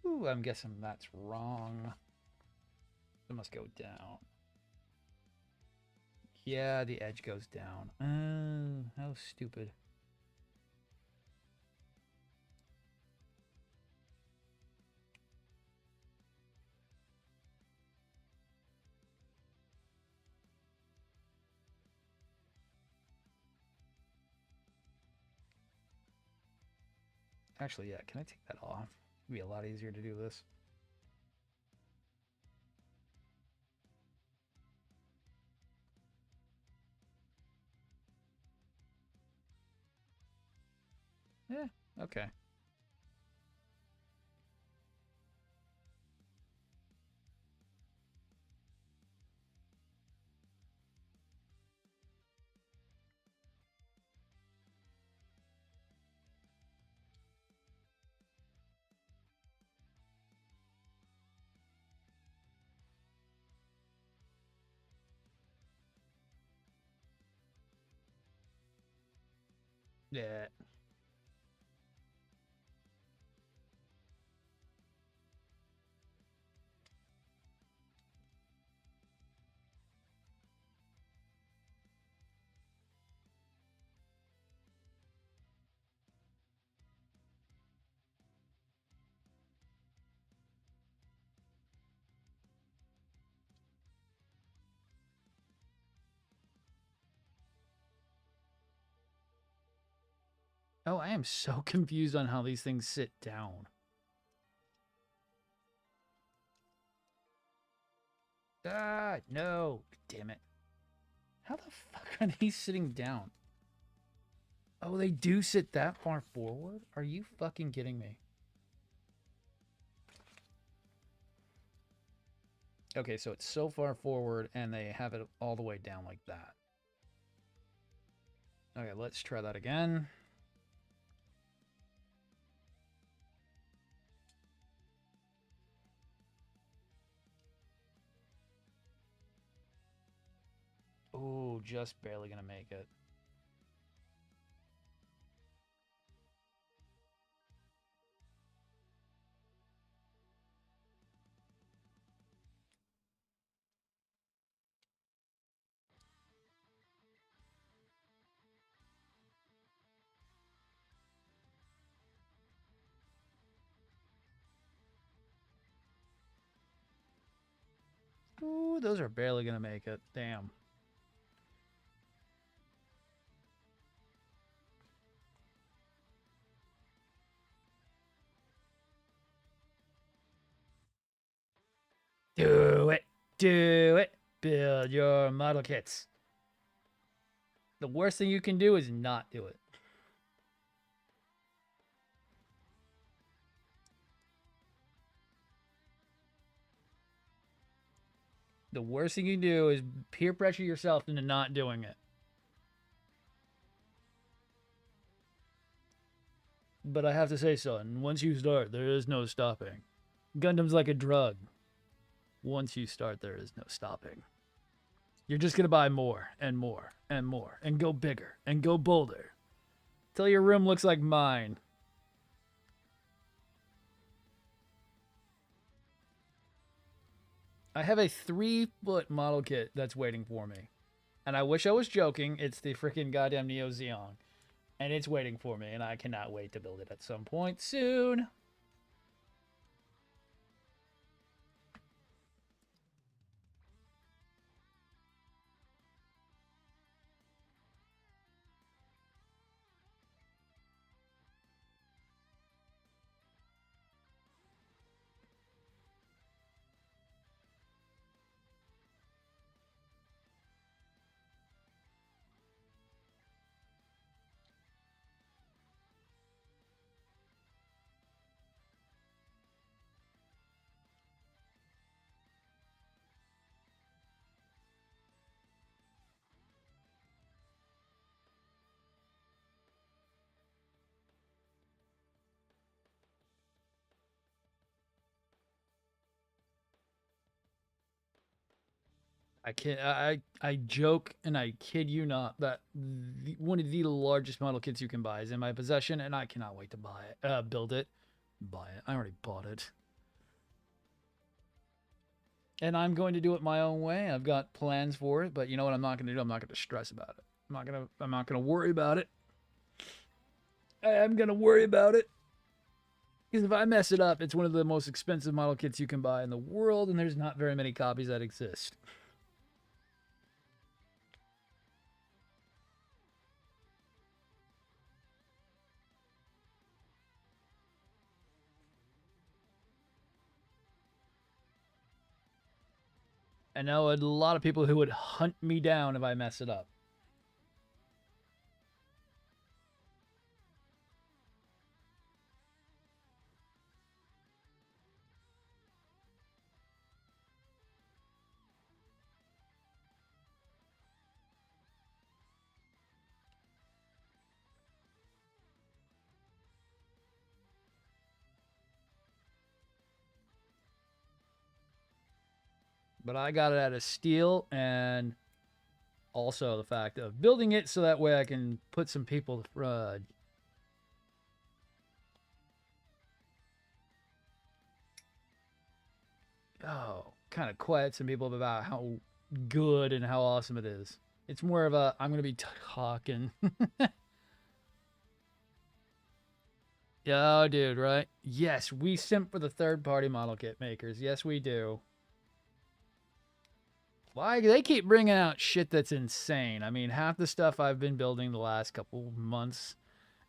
Ooh, I'm guessing that's wrong. It must go down. Yeah, the edge goes down. How stupid. Actually, yeah, can I take that off? It'd be a lot easier to do this. Yeah, okay. Yeah. Oh, I am so confused on how these things sit down. Ah, no. Damn it. How the fuck are these sitting down? Oh, they do sit that far forward? Are you fucking kidding me? Okay, so it's so far forward and they have it all the way down like that. Okay, let's try that again. Oh, just barely gonna make it. Ooh, those are barely gonna make it. Damn. Do it. Do it. Build your model kits. The worst thing you can do is not do it. The worst thing you can do is peer pressure yourself into not doing it. But I have to say, son, once you start, there is no stopping. Gundam's like a drug. Once you start, there is no stopping. You're just going to buy more and more and more and go bigger and go bolder. Till your room looks like mine. I have a 3-foot model kit that's waiting for me. And I wish I was joking. It's the freaking goddamn Neo Zeon. And it's waiting for me, and I cannot wait to build it at some point soon. I can't. I joke and I kid you not that one of the largest model kits you can buy is in my possession, and I cannot wait to buy it. Build it, buy it. I already bought it, and I'm going to do it my own way. I've got plans for it, but you know what? I'm not going to do. I'm not going to stress about it. I'm not gonna worry about it. I am gonna worry about it because if I mess it up, it's one of the most expensive model kits you can buy in the world, and there's not very many copies that exist. I know a lot of people who would hunt me down if I mess it up. But I got it out of steel, and also the fact of building it so that way I can put some people kind of quiet some people about how good and how awesome it is. It's more of a I'm gonna be talking. Oh, dude, right? Yes, we simp for the third-party model kit makers. Yes, we do. Why they keep bringing out shit that's insane. I mean, half the stuff I've been building the last couple months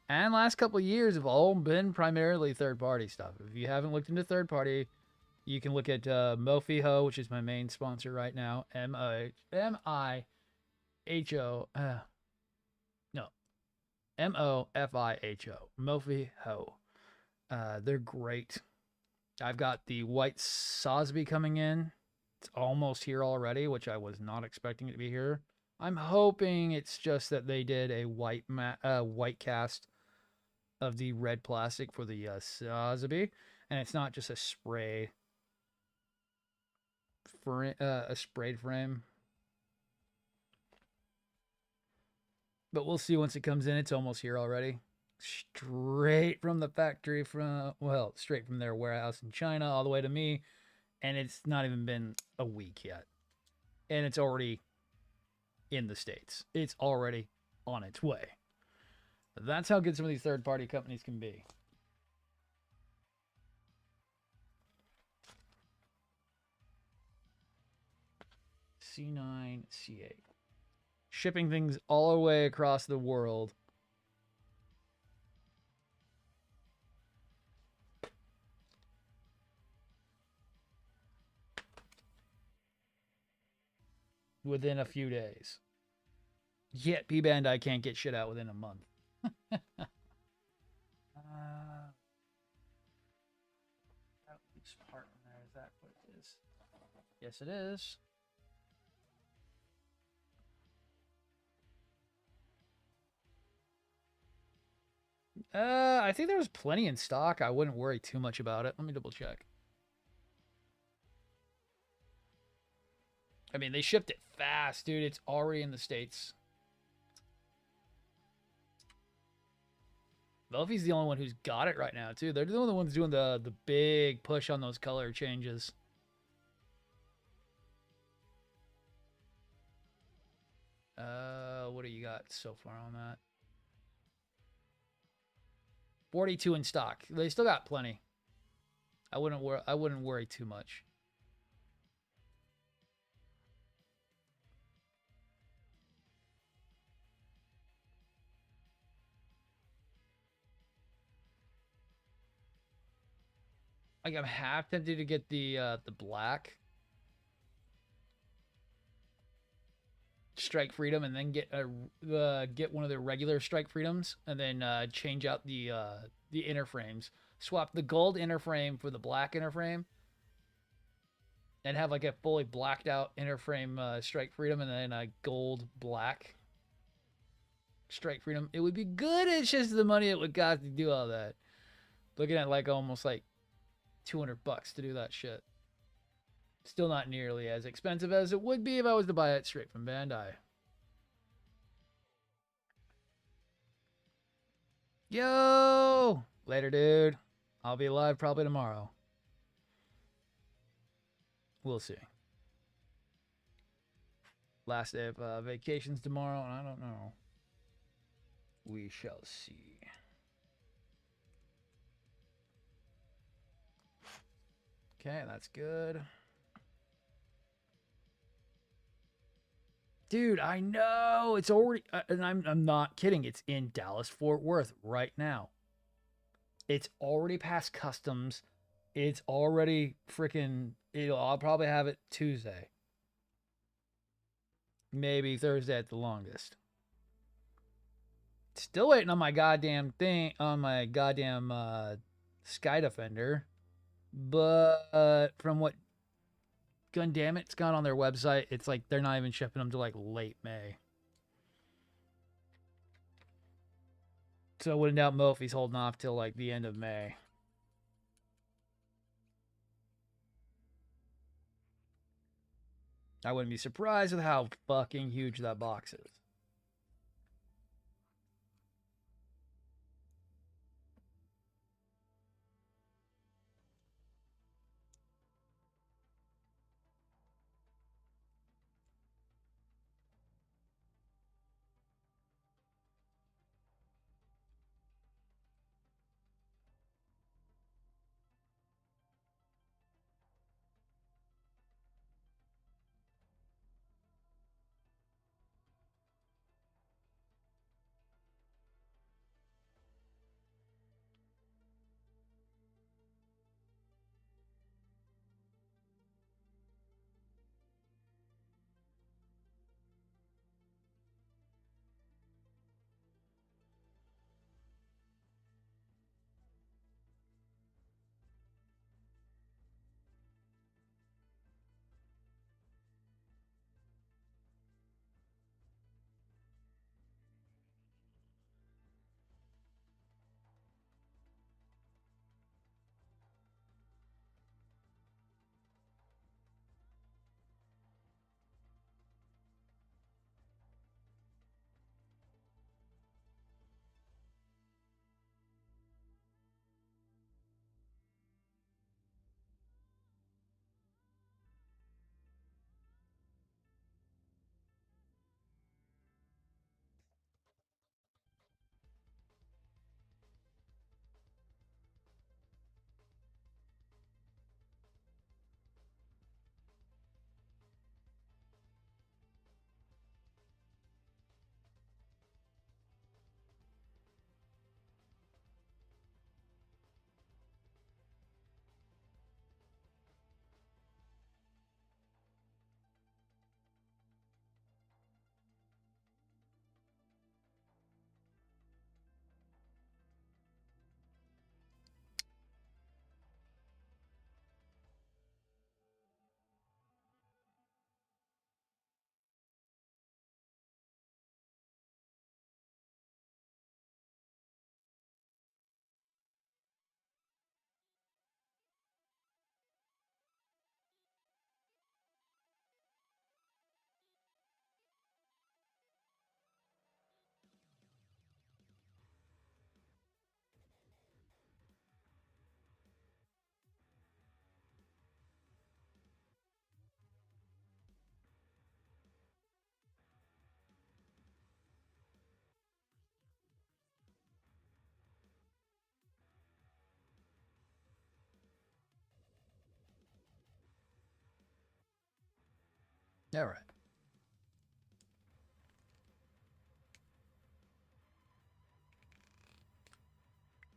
and last couple years have all been primarily third-party stuff. If you haven't looked into third-party, you can look at Mofiho, which is my main sponsor right now. M-I-H-O. No. M-O-F-I-H-O. Mofiho. They're great. I've got the white Sosby coming in. It's almost here already, which I was not expecting it to be here. I'm hoping it's just that they did a white cast of the red plastic for the Sosby, and it's not just a spray a sprayed frame. But we'll see once it comes in. It's almost here already. Straight from the factory straight from their warehouse in China all the way to me. And it's not even been a week yet. And it's already in the States. It's already on its way. That's how good some of these third-party companies can be. C9, C8. Shipping things all the way across the world. Within a few days. Yet P-Bandai can't get shit out within a month. That loose part in there, is that what it is? Yes, it is. I think there was plenty in stock. I wouldn't worry too much about it. Let me double check. I mean, they shipped it fast, dude. It's already in the States. Velvy's the only one who's got it right now, too. They're the only ones doing the big push on those color changes. What do you got so far on that? 42 in stock. They still got plenty. I wouldn't worry too much. Like, I'm half tempted to get the black Strike Freedom and then get one of the regular Strike Freedoms and then change out the inner frames. Swap the gold inner frame for the black inner frame and have like a fully blacked out inner frame Strike Freedom and then a gold black Strike Freedom. It would be good. It's just the money it would cost to do all that. Looking at like almost like $200 to do that shit. Still not nearly as expensive as it would be if I was to buy it straight from Bandai. Yo! Later, dude. I'll be live probably tomorrow. We'll see. Last day of vacations tomorrow, and I don't know. We shall see. Okay, that's good. Dude, I know. It's already, and I'm not kidding. It's in Dallas Fort Worth right now. It's already past customs. It's already freaking, I'll probably have it Tuesday. Maybe Thursday at the longest. Still waiting on my goddamn thing, on my goddamn Sky Defender. But from what Gundammit got on their website, it's like they're not even shipping them to like late May. So I wouldn't doubt Mofi's holding off till like the end of May. I wouldn't be surprised with how fucking huge that box is. All right.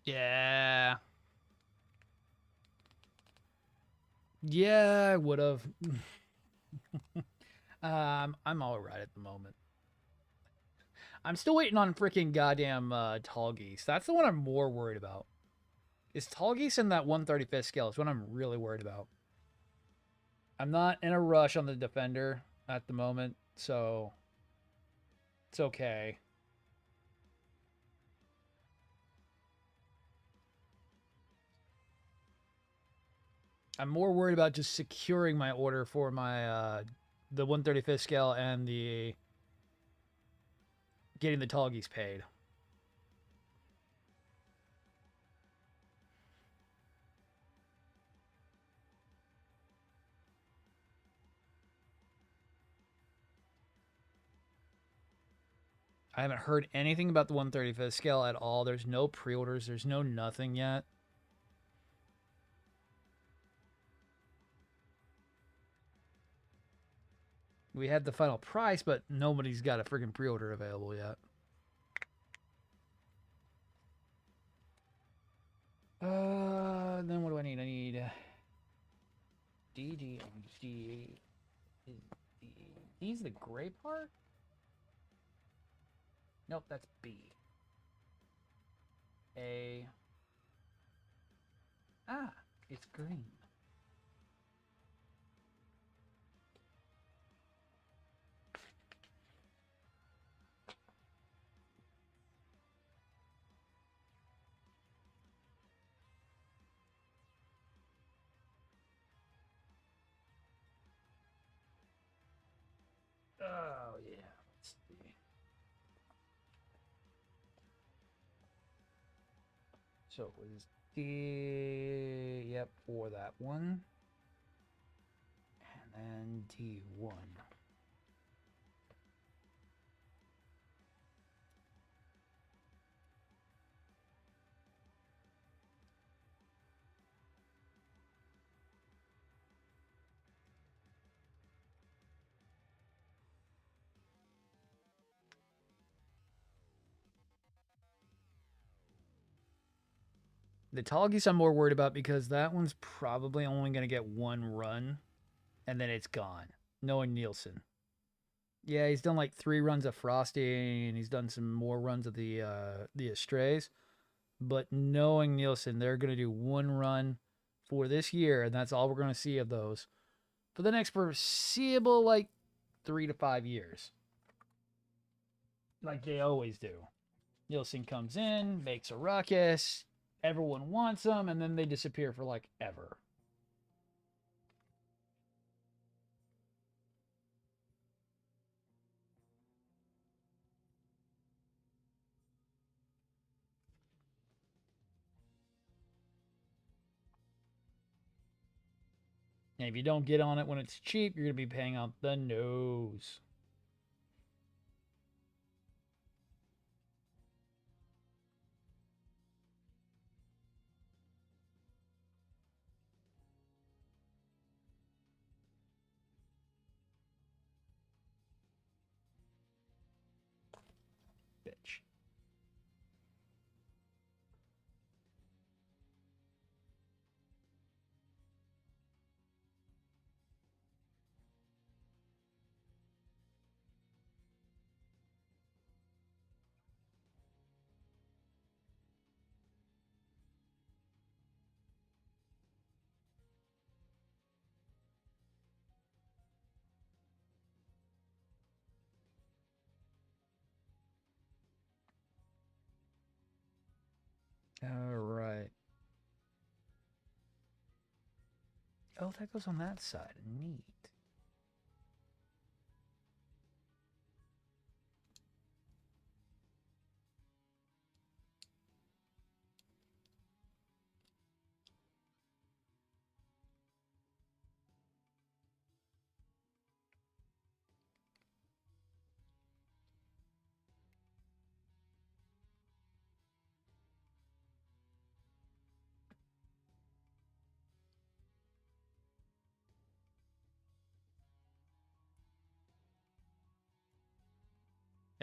Yeah. Yeah, I would have. I'm all right at the moment. I'm still waiting on freaking goddamn tall geese. That's the one I'm more worried about. Is tall geese in that 135th scale? Is what I'm really worried about. I'm not in a rush on the defender at the moment, so it's okay. I'm more worried about just securing my order for my the 135th scale and the getting the tall geese paid. I haven't heard anything about the 135th scale at all. There's no pre-orders. There's no nothing yet. We had the final price, but nobody's got a freaking pre-order available yet. Then what do I need? I need D. D's the gray part? Nope, that's B. A. Ah, it's green. Oh, yeah. Let's see. So it was D. Yep, for that one. And then D1. The tall geese I'm more worried about because that one's probably only going to get one run and then it's gone. Knowing Nielsen. Yeah, he's done like 3 runs of Frosty and he's done some more runs of the Estrays. But knowing Nielsen, they're going to do one run for this year, and that's all we're going to see of those for the next foreseeable, like 3 to 5 years, like they always do. Nielsen comes in, makes a ruckus, everyone wants them, and then they disappear for like ever. And if you don't get on it when it's cheap, you're going to be paying out the nose. Bitch. All right. Oh, that goes on that side. Neat.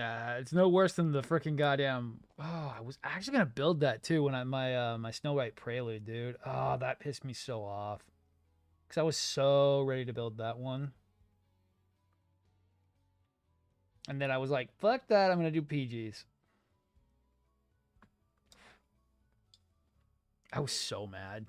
It's no worse than the freaking goddamn. Oh, I was actually gonna build that too when my Snow White Prelude, dude. Oh, that pissed me so off because I was so ready to build that one, and then I was like, "Fuck that! I'm gonna do PGs." I was so mad.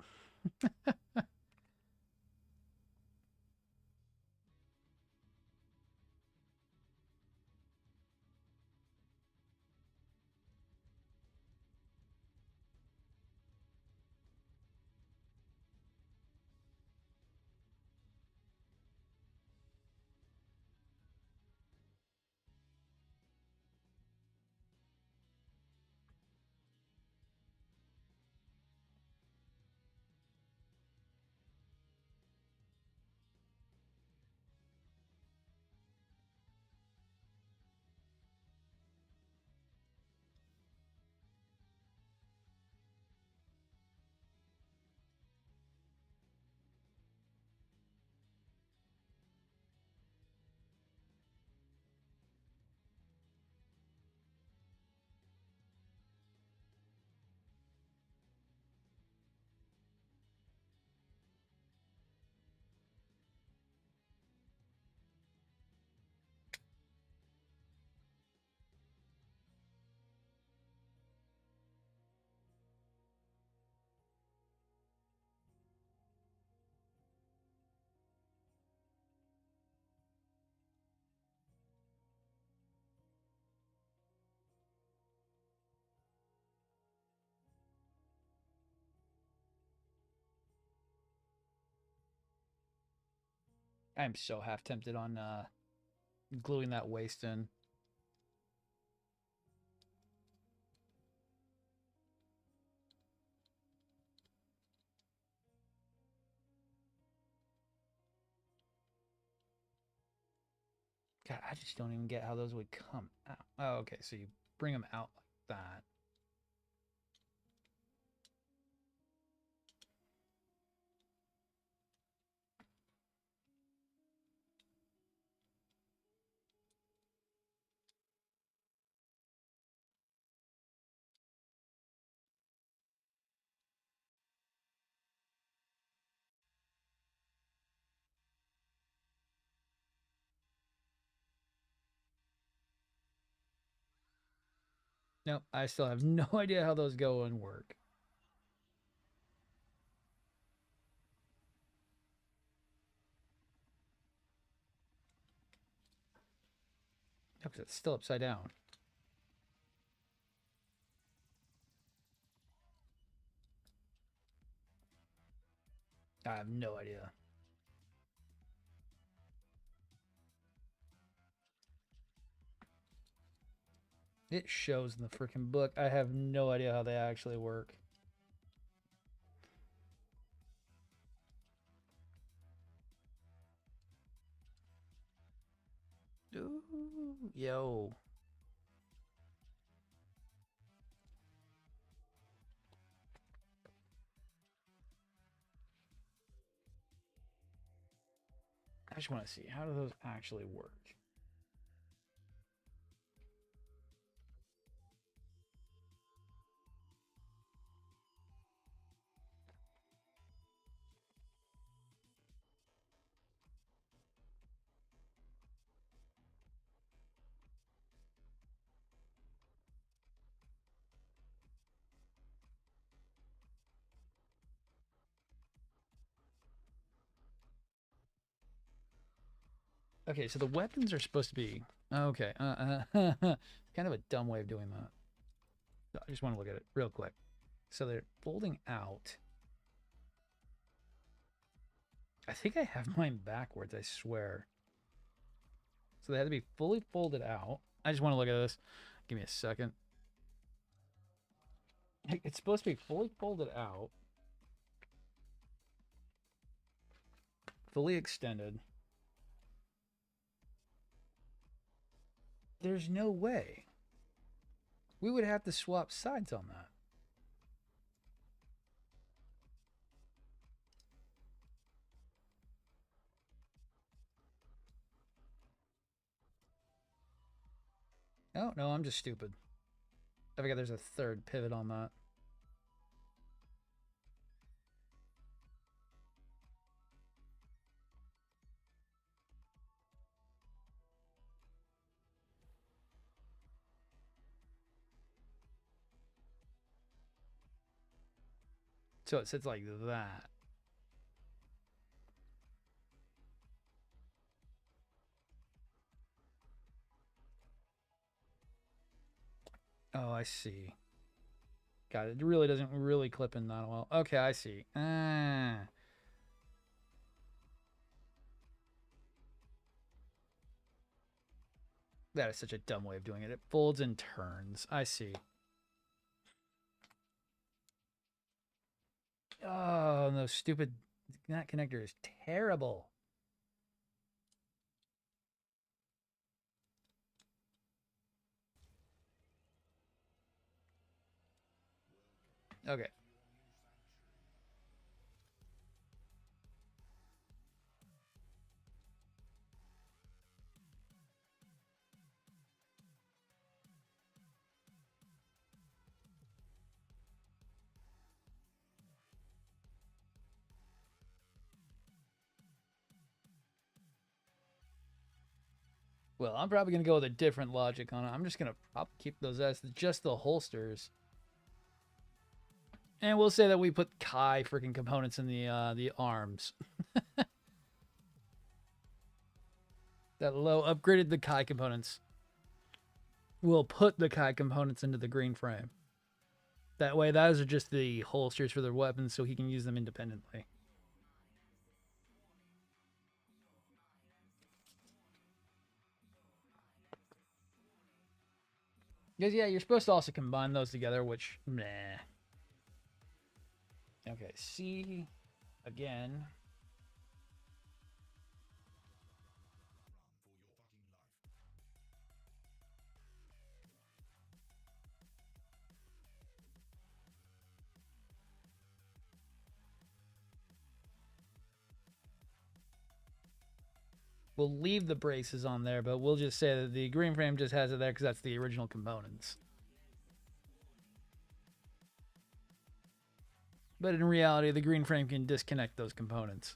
I'm so half tempted on gluing that waste in. God, I just don't even get how those would come out. Oh, okay, so you bring them out like that. Nope, I still have no idea how those go and work. Nope, it's still upside down. I have no idea. It shows in the freaking book. I have no idea how they actually work. Ooh, yo. I just want to see, how do those actually work? Okay, so the weapons are supposed to be... Okay, kind of a dumb way of doing that. I just want to look at it real quick. So they're folding out. I think I have mine backwards, I swear. So they have to be fully folded out. I just want to look at this. Give me a second. It's supposed to be fully folded out, fully extended. There's no way. We would have to swap sides on that. Oh, no, I'm just stupid. I forget there's a third pivot on that. So it sits like that. Oh, I see. God, it really doesn't really clip in that well. Okay, I see. That is such a dumb way of doing it. It folds and turns. I see. Oh, no, stupid. That connector is terrible. Okay. Well, I'm probably going to go with a different logic on it. I'm just going to keep those as just the holsters. And we'll say that we put Kai freaking components in the arms. That low upgraded the Kai components. We'll put the Kai components into the green frame. That way, those are just the holsters for their weapons, so he can use them independently. Because, yeah, you're supposed to also combine those together, which, meh. Okay, C again. We'll leave the braces on there, but we'll just say that the green frame just has it there because that's the original components. But in reality, the green frame can disconnect those components.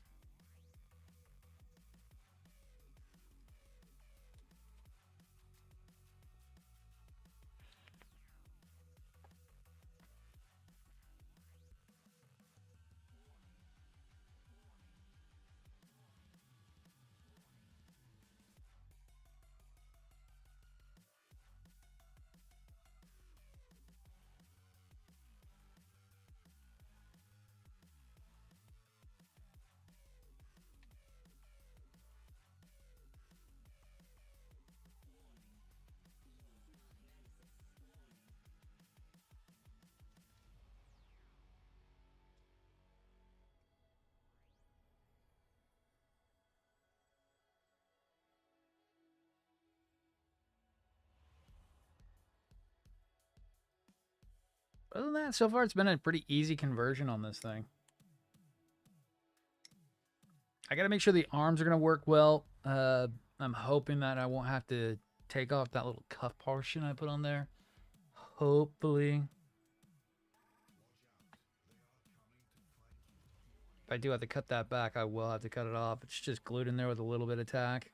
Other than that, so far it's been a pretty easy conversion on this thing. I got to make sure the arms are going to work well. I'm hoping that I won't have to take off that little cuff portion I put on there. Hopefully. If I do have to cut that back, I will have to cut it off. It's just glued in there with a little bit of tack.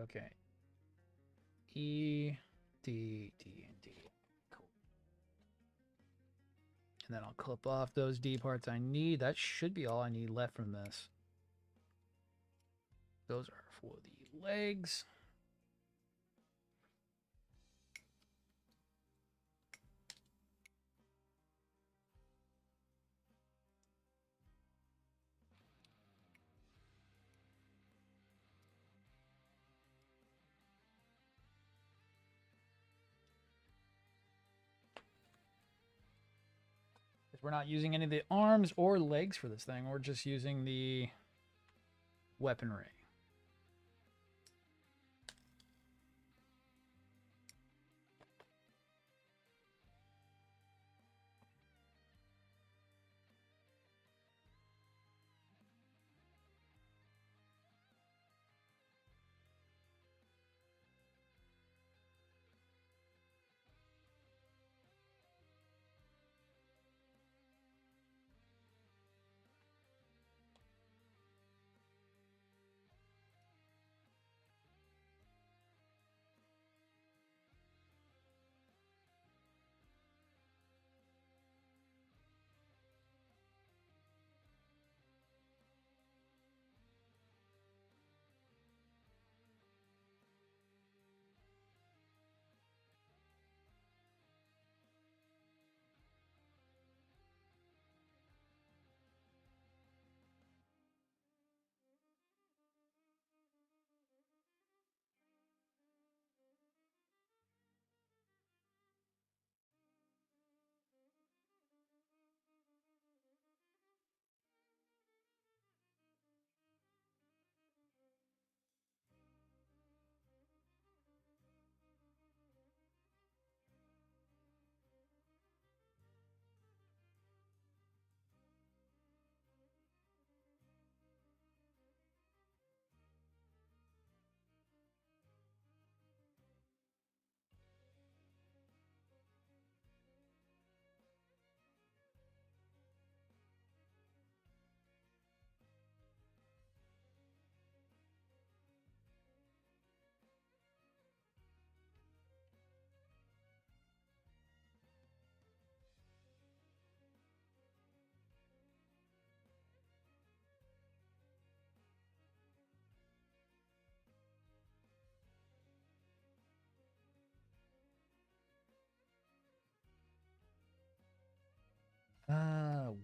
Okay. E, D, D, and D. Cool. And then I'll clip off those D parts I need. That should be all I need left from this. Those are for the legs. We're not using any of the arms or legs for this thing. We're just using the weaponry.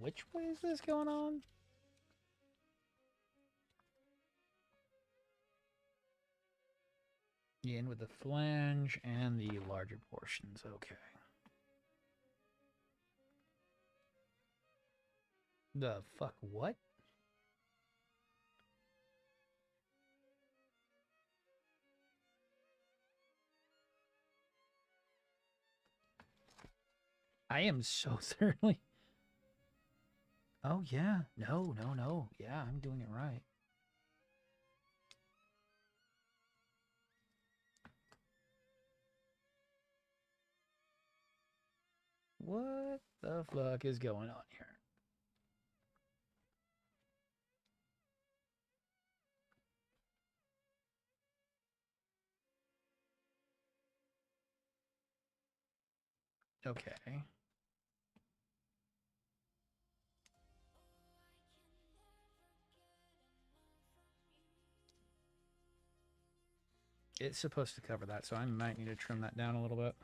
Which way is this going on? In with the flange and the larger portions. Okay. The fuck what? I am so thoroughly. Oh yeah. No, no, no. Yeah, I'm doing it right. What the fuck is going on here? Okay. It's supposed to cover that, so I might need to trim that down a little bit.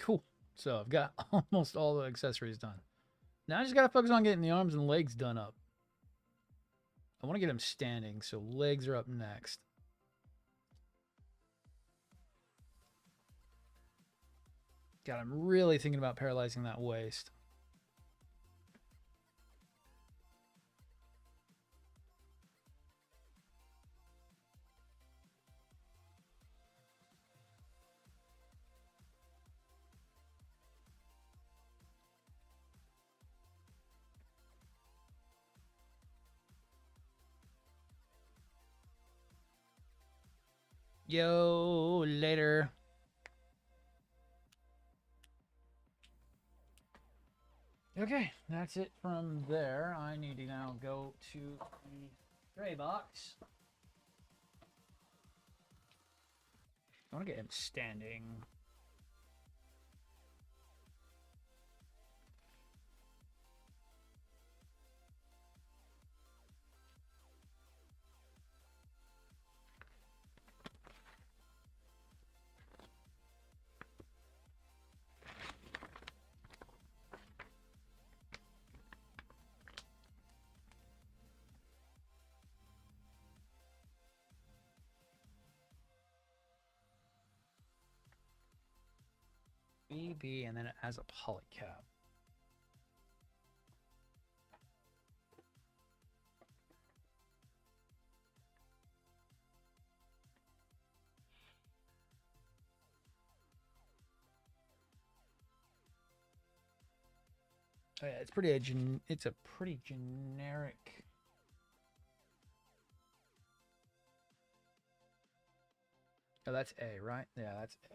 Cool. So I've got almost all the accessories done. Now I just gotta focus on getting the arms and legs done up. I want to get him standing, so legs are up next. God, I'm really thinking about paralyzing that waist. Yo, later. Okay, that's it from there. I need to now go to the gray box. I want to get him standing. BB, and then it has a polycap. Oh yeah, it's a pretty generic. Oh, that's A, right? Yeah, that's A.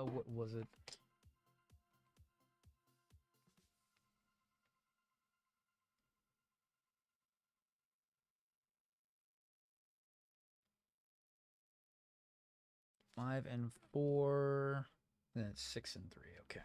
What was it? Five and four. Then it's 6 and 3. Okay.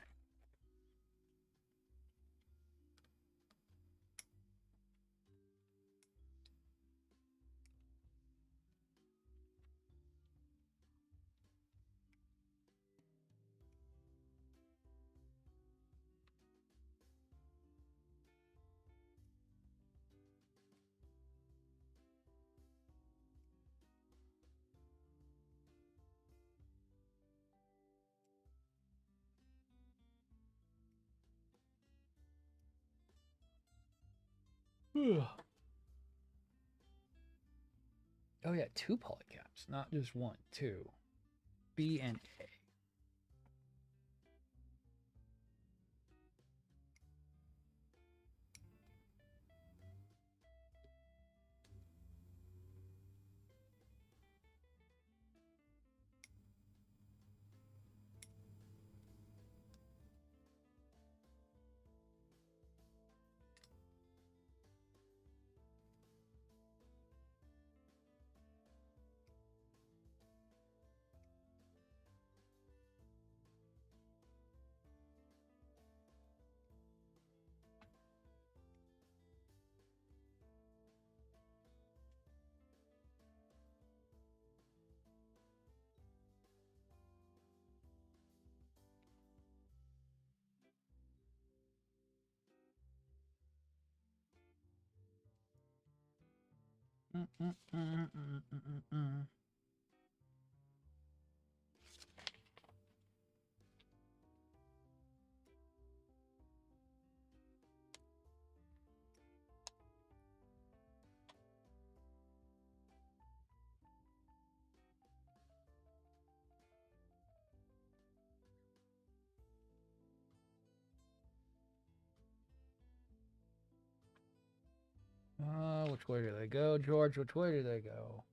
Oh yeah, 2 polycaps, not just 1, 2. B and A. Which way do they go, George? Which way do they go?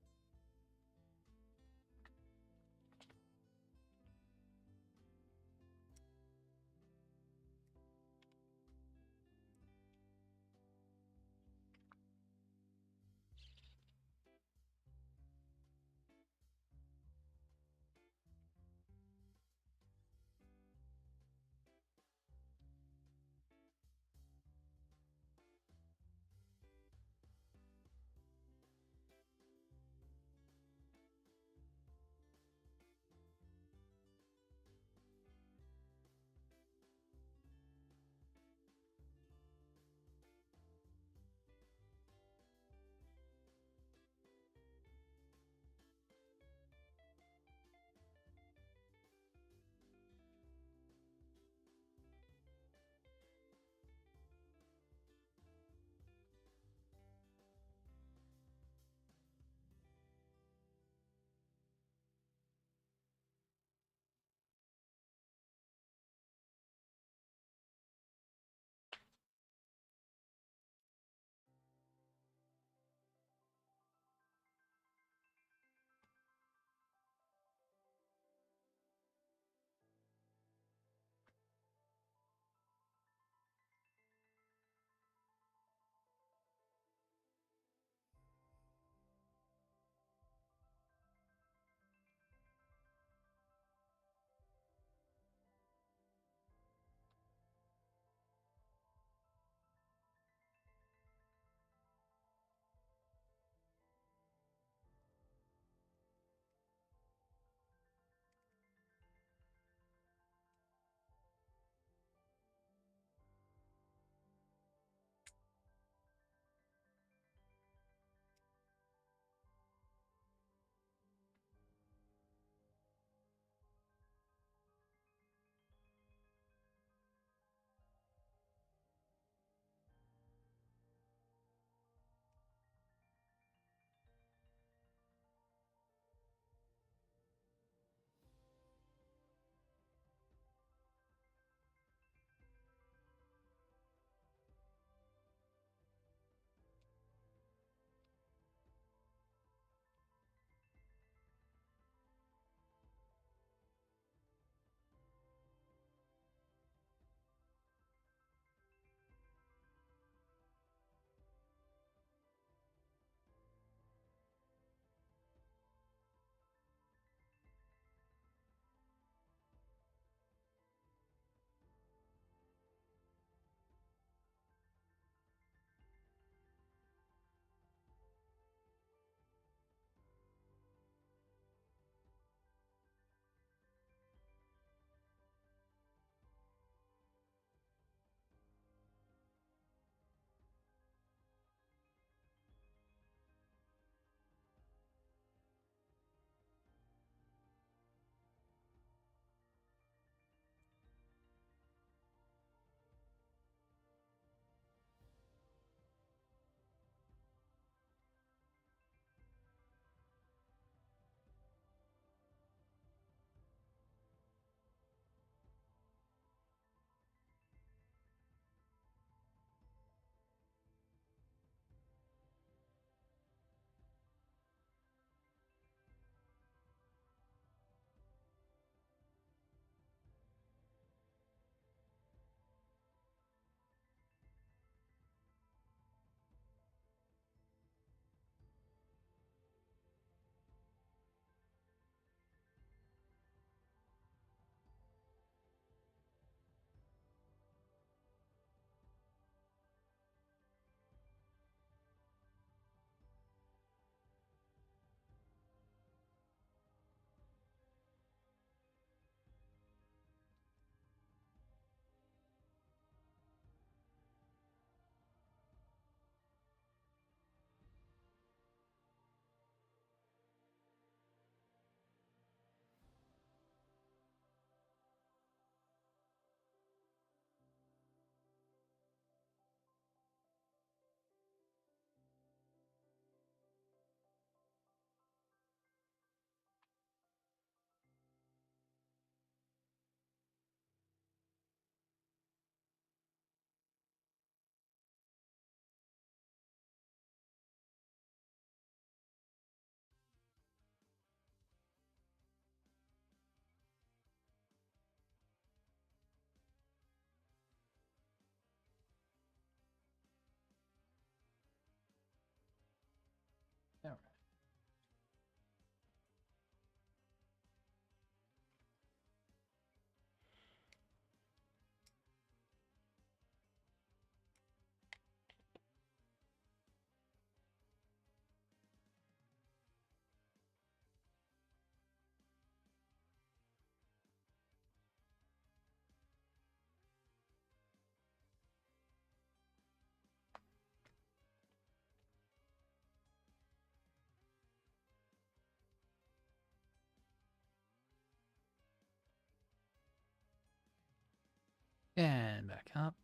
And back up.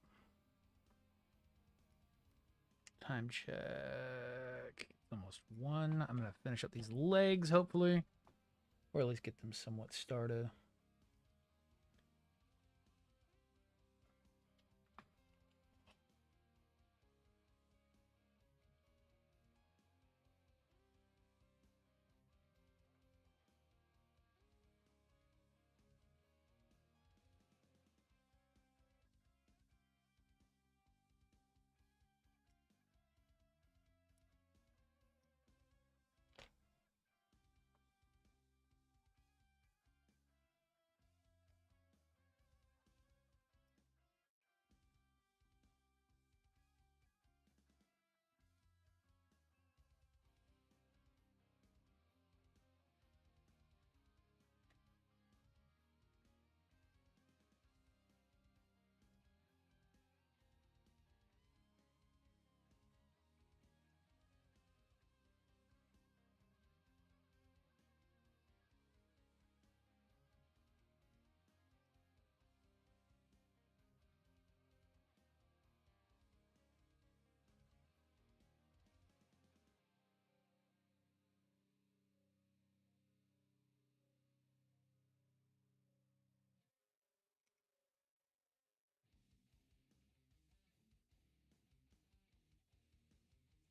Time check. Almost 1. I'm going to finish up these legs, hopefully. Or at least get them somewhat started.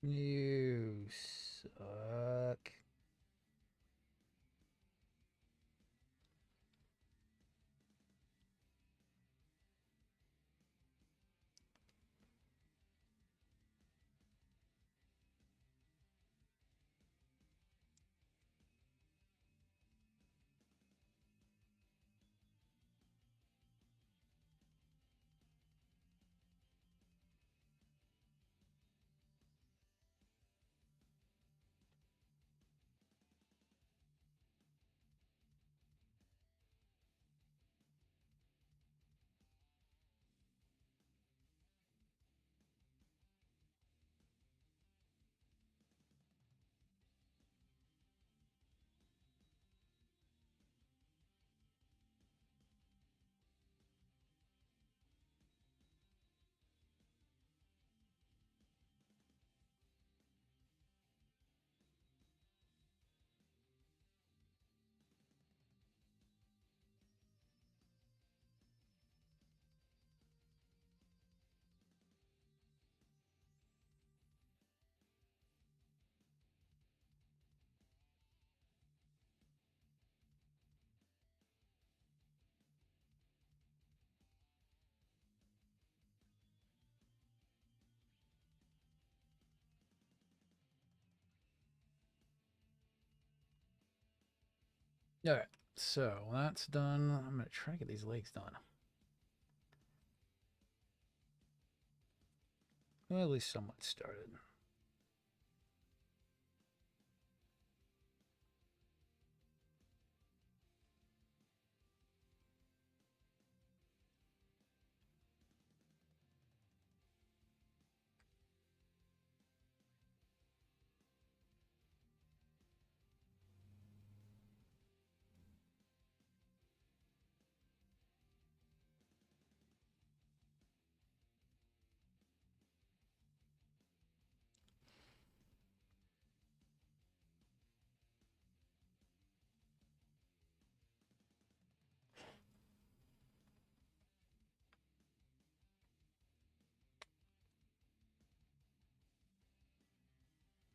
You suck. All right, so that's done. I'm going to try to get these legs done. Well, at least somewhat started.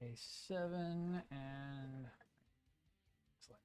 A7 and select.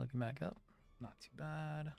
Looking back up. Not too bad.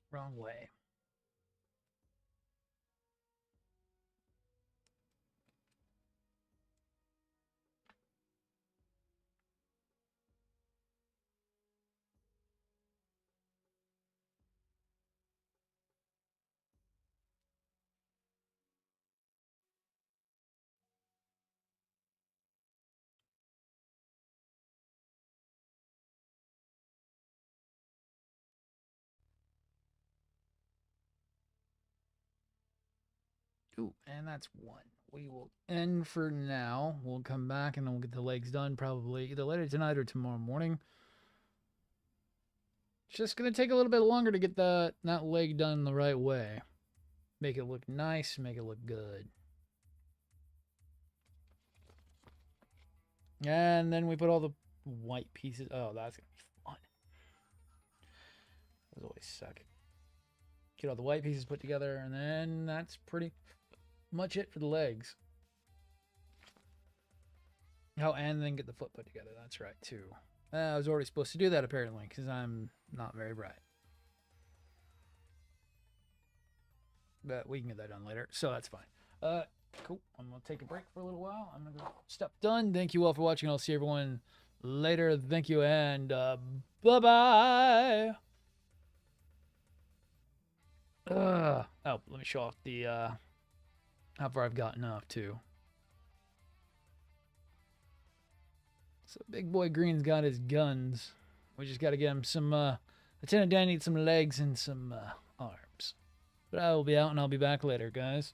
Wrong way. Ooh, and that's one. We will end for now. We'll come back and then we'll get the legs done probably either later tonight or tomorrow morning. It's just going to take a little bit longer to get that leg done the right way. Make it look nice, make it look good. And then we put all the white pieces. Oh, that's going to be fun. Those always suck. Get all the white pieces put together, and then that's pretty much it for the legs. Oh, and then get the foot put together. That's right, too. I was already supposed to do that, apparently, because I'm not very bright. But we can get that done later, so that's fine. Cool. I'm going to take a break for a little while. I'm going to go stuff done. Thank you all for watching. I'll see everyone later. Thank you, and bye-bye. Oh, let me show off the how far I've gotten off, too. So Big Boy Green's got his guns. We just got to get him some, Lieutenant Dan needs some legs and some arms. But I will be out and I'll be back later, guys.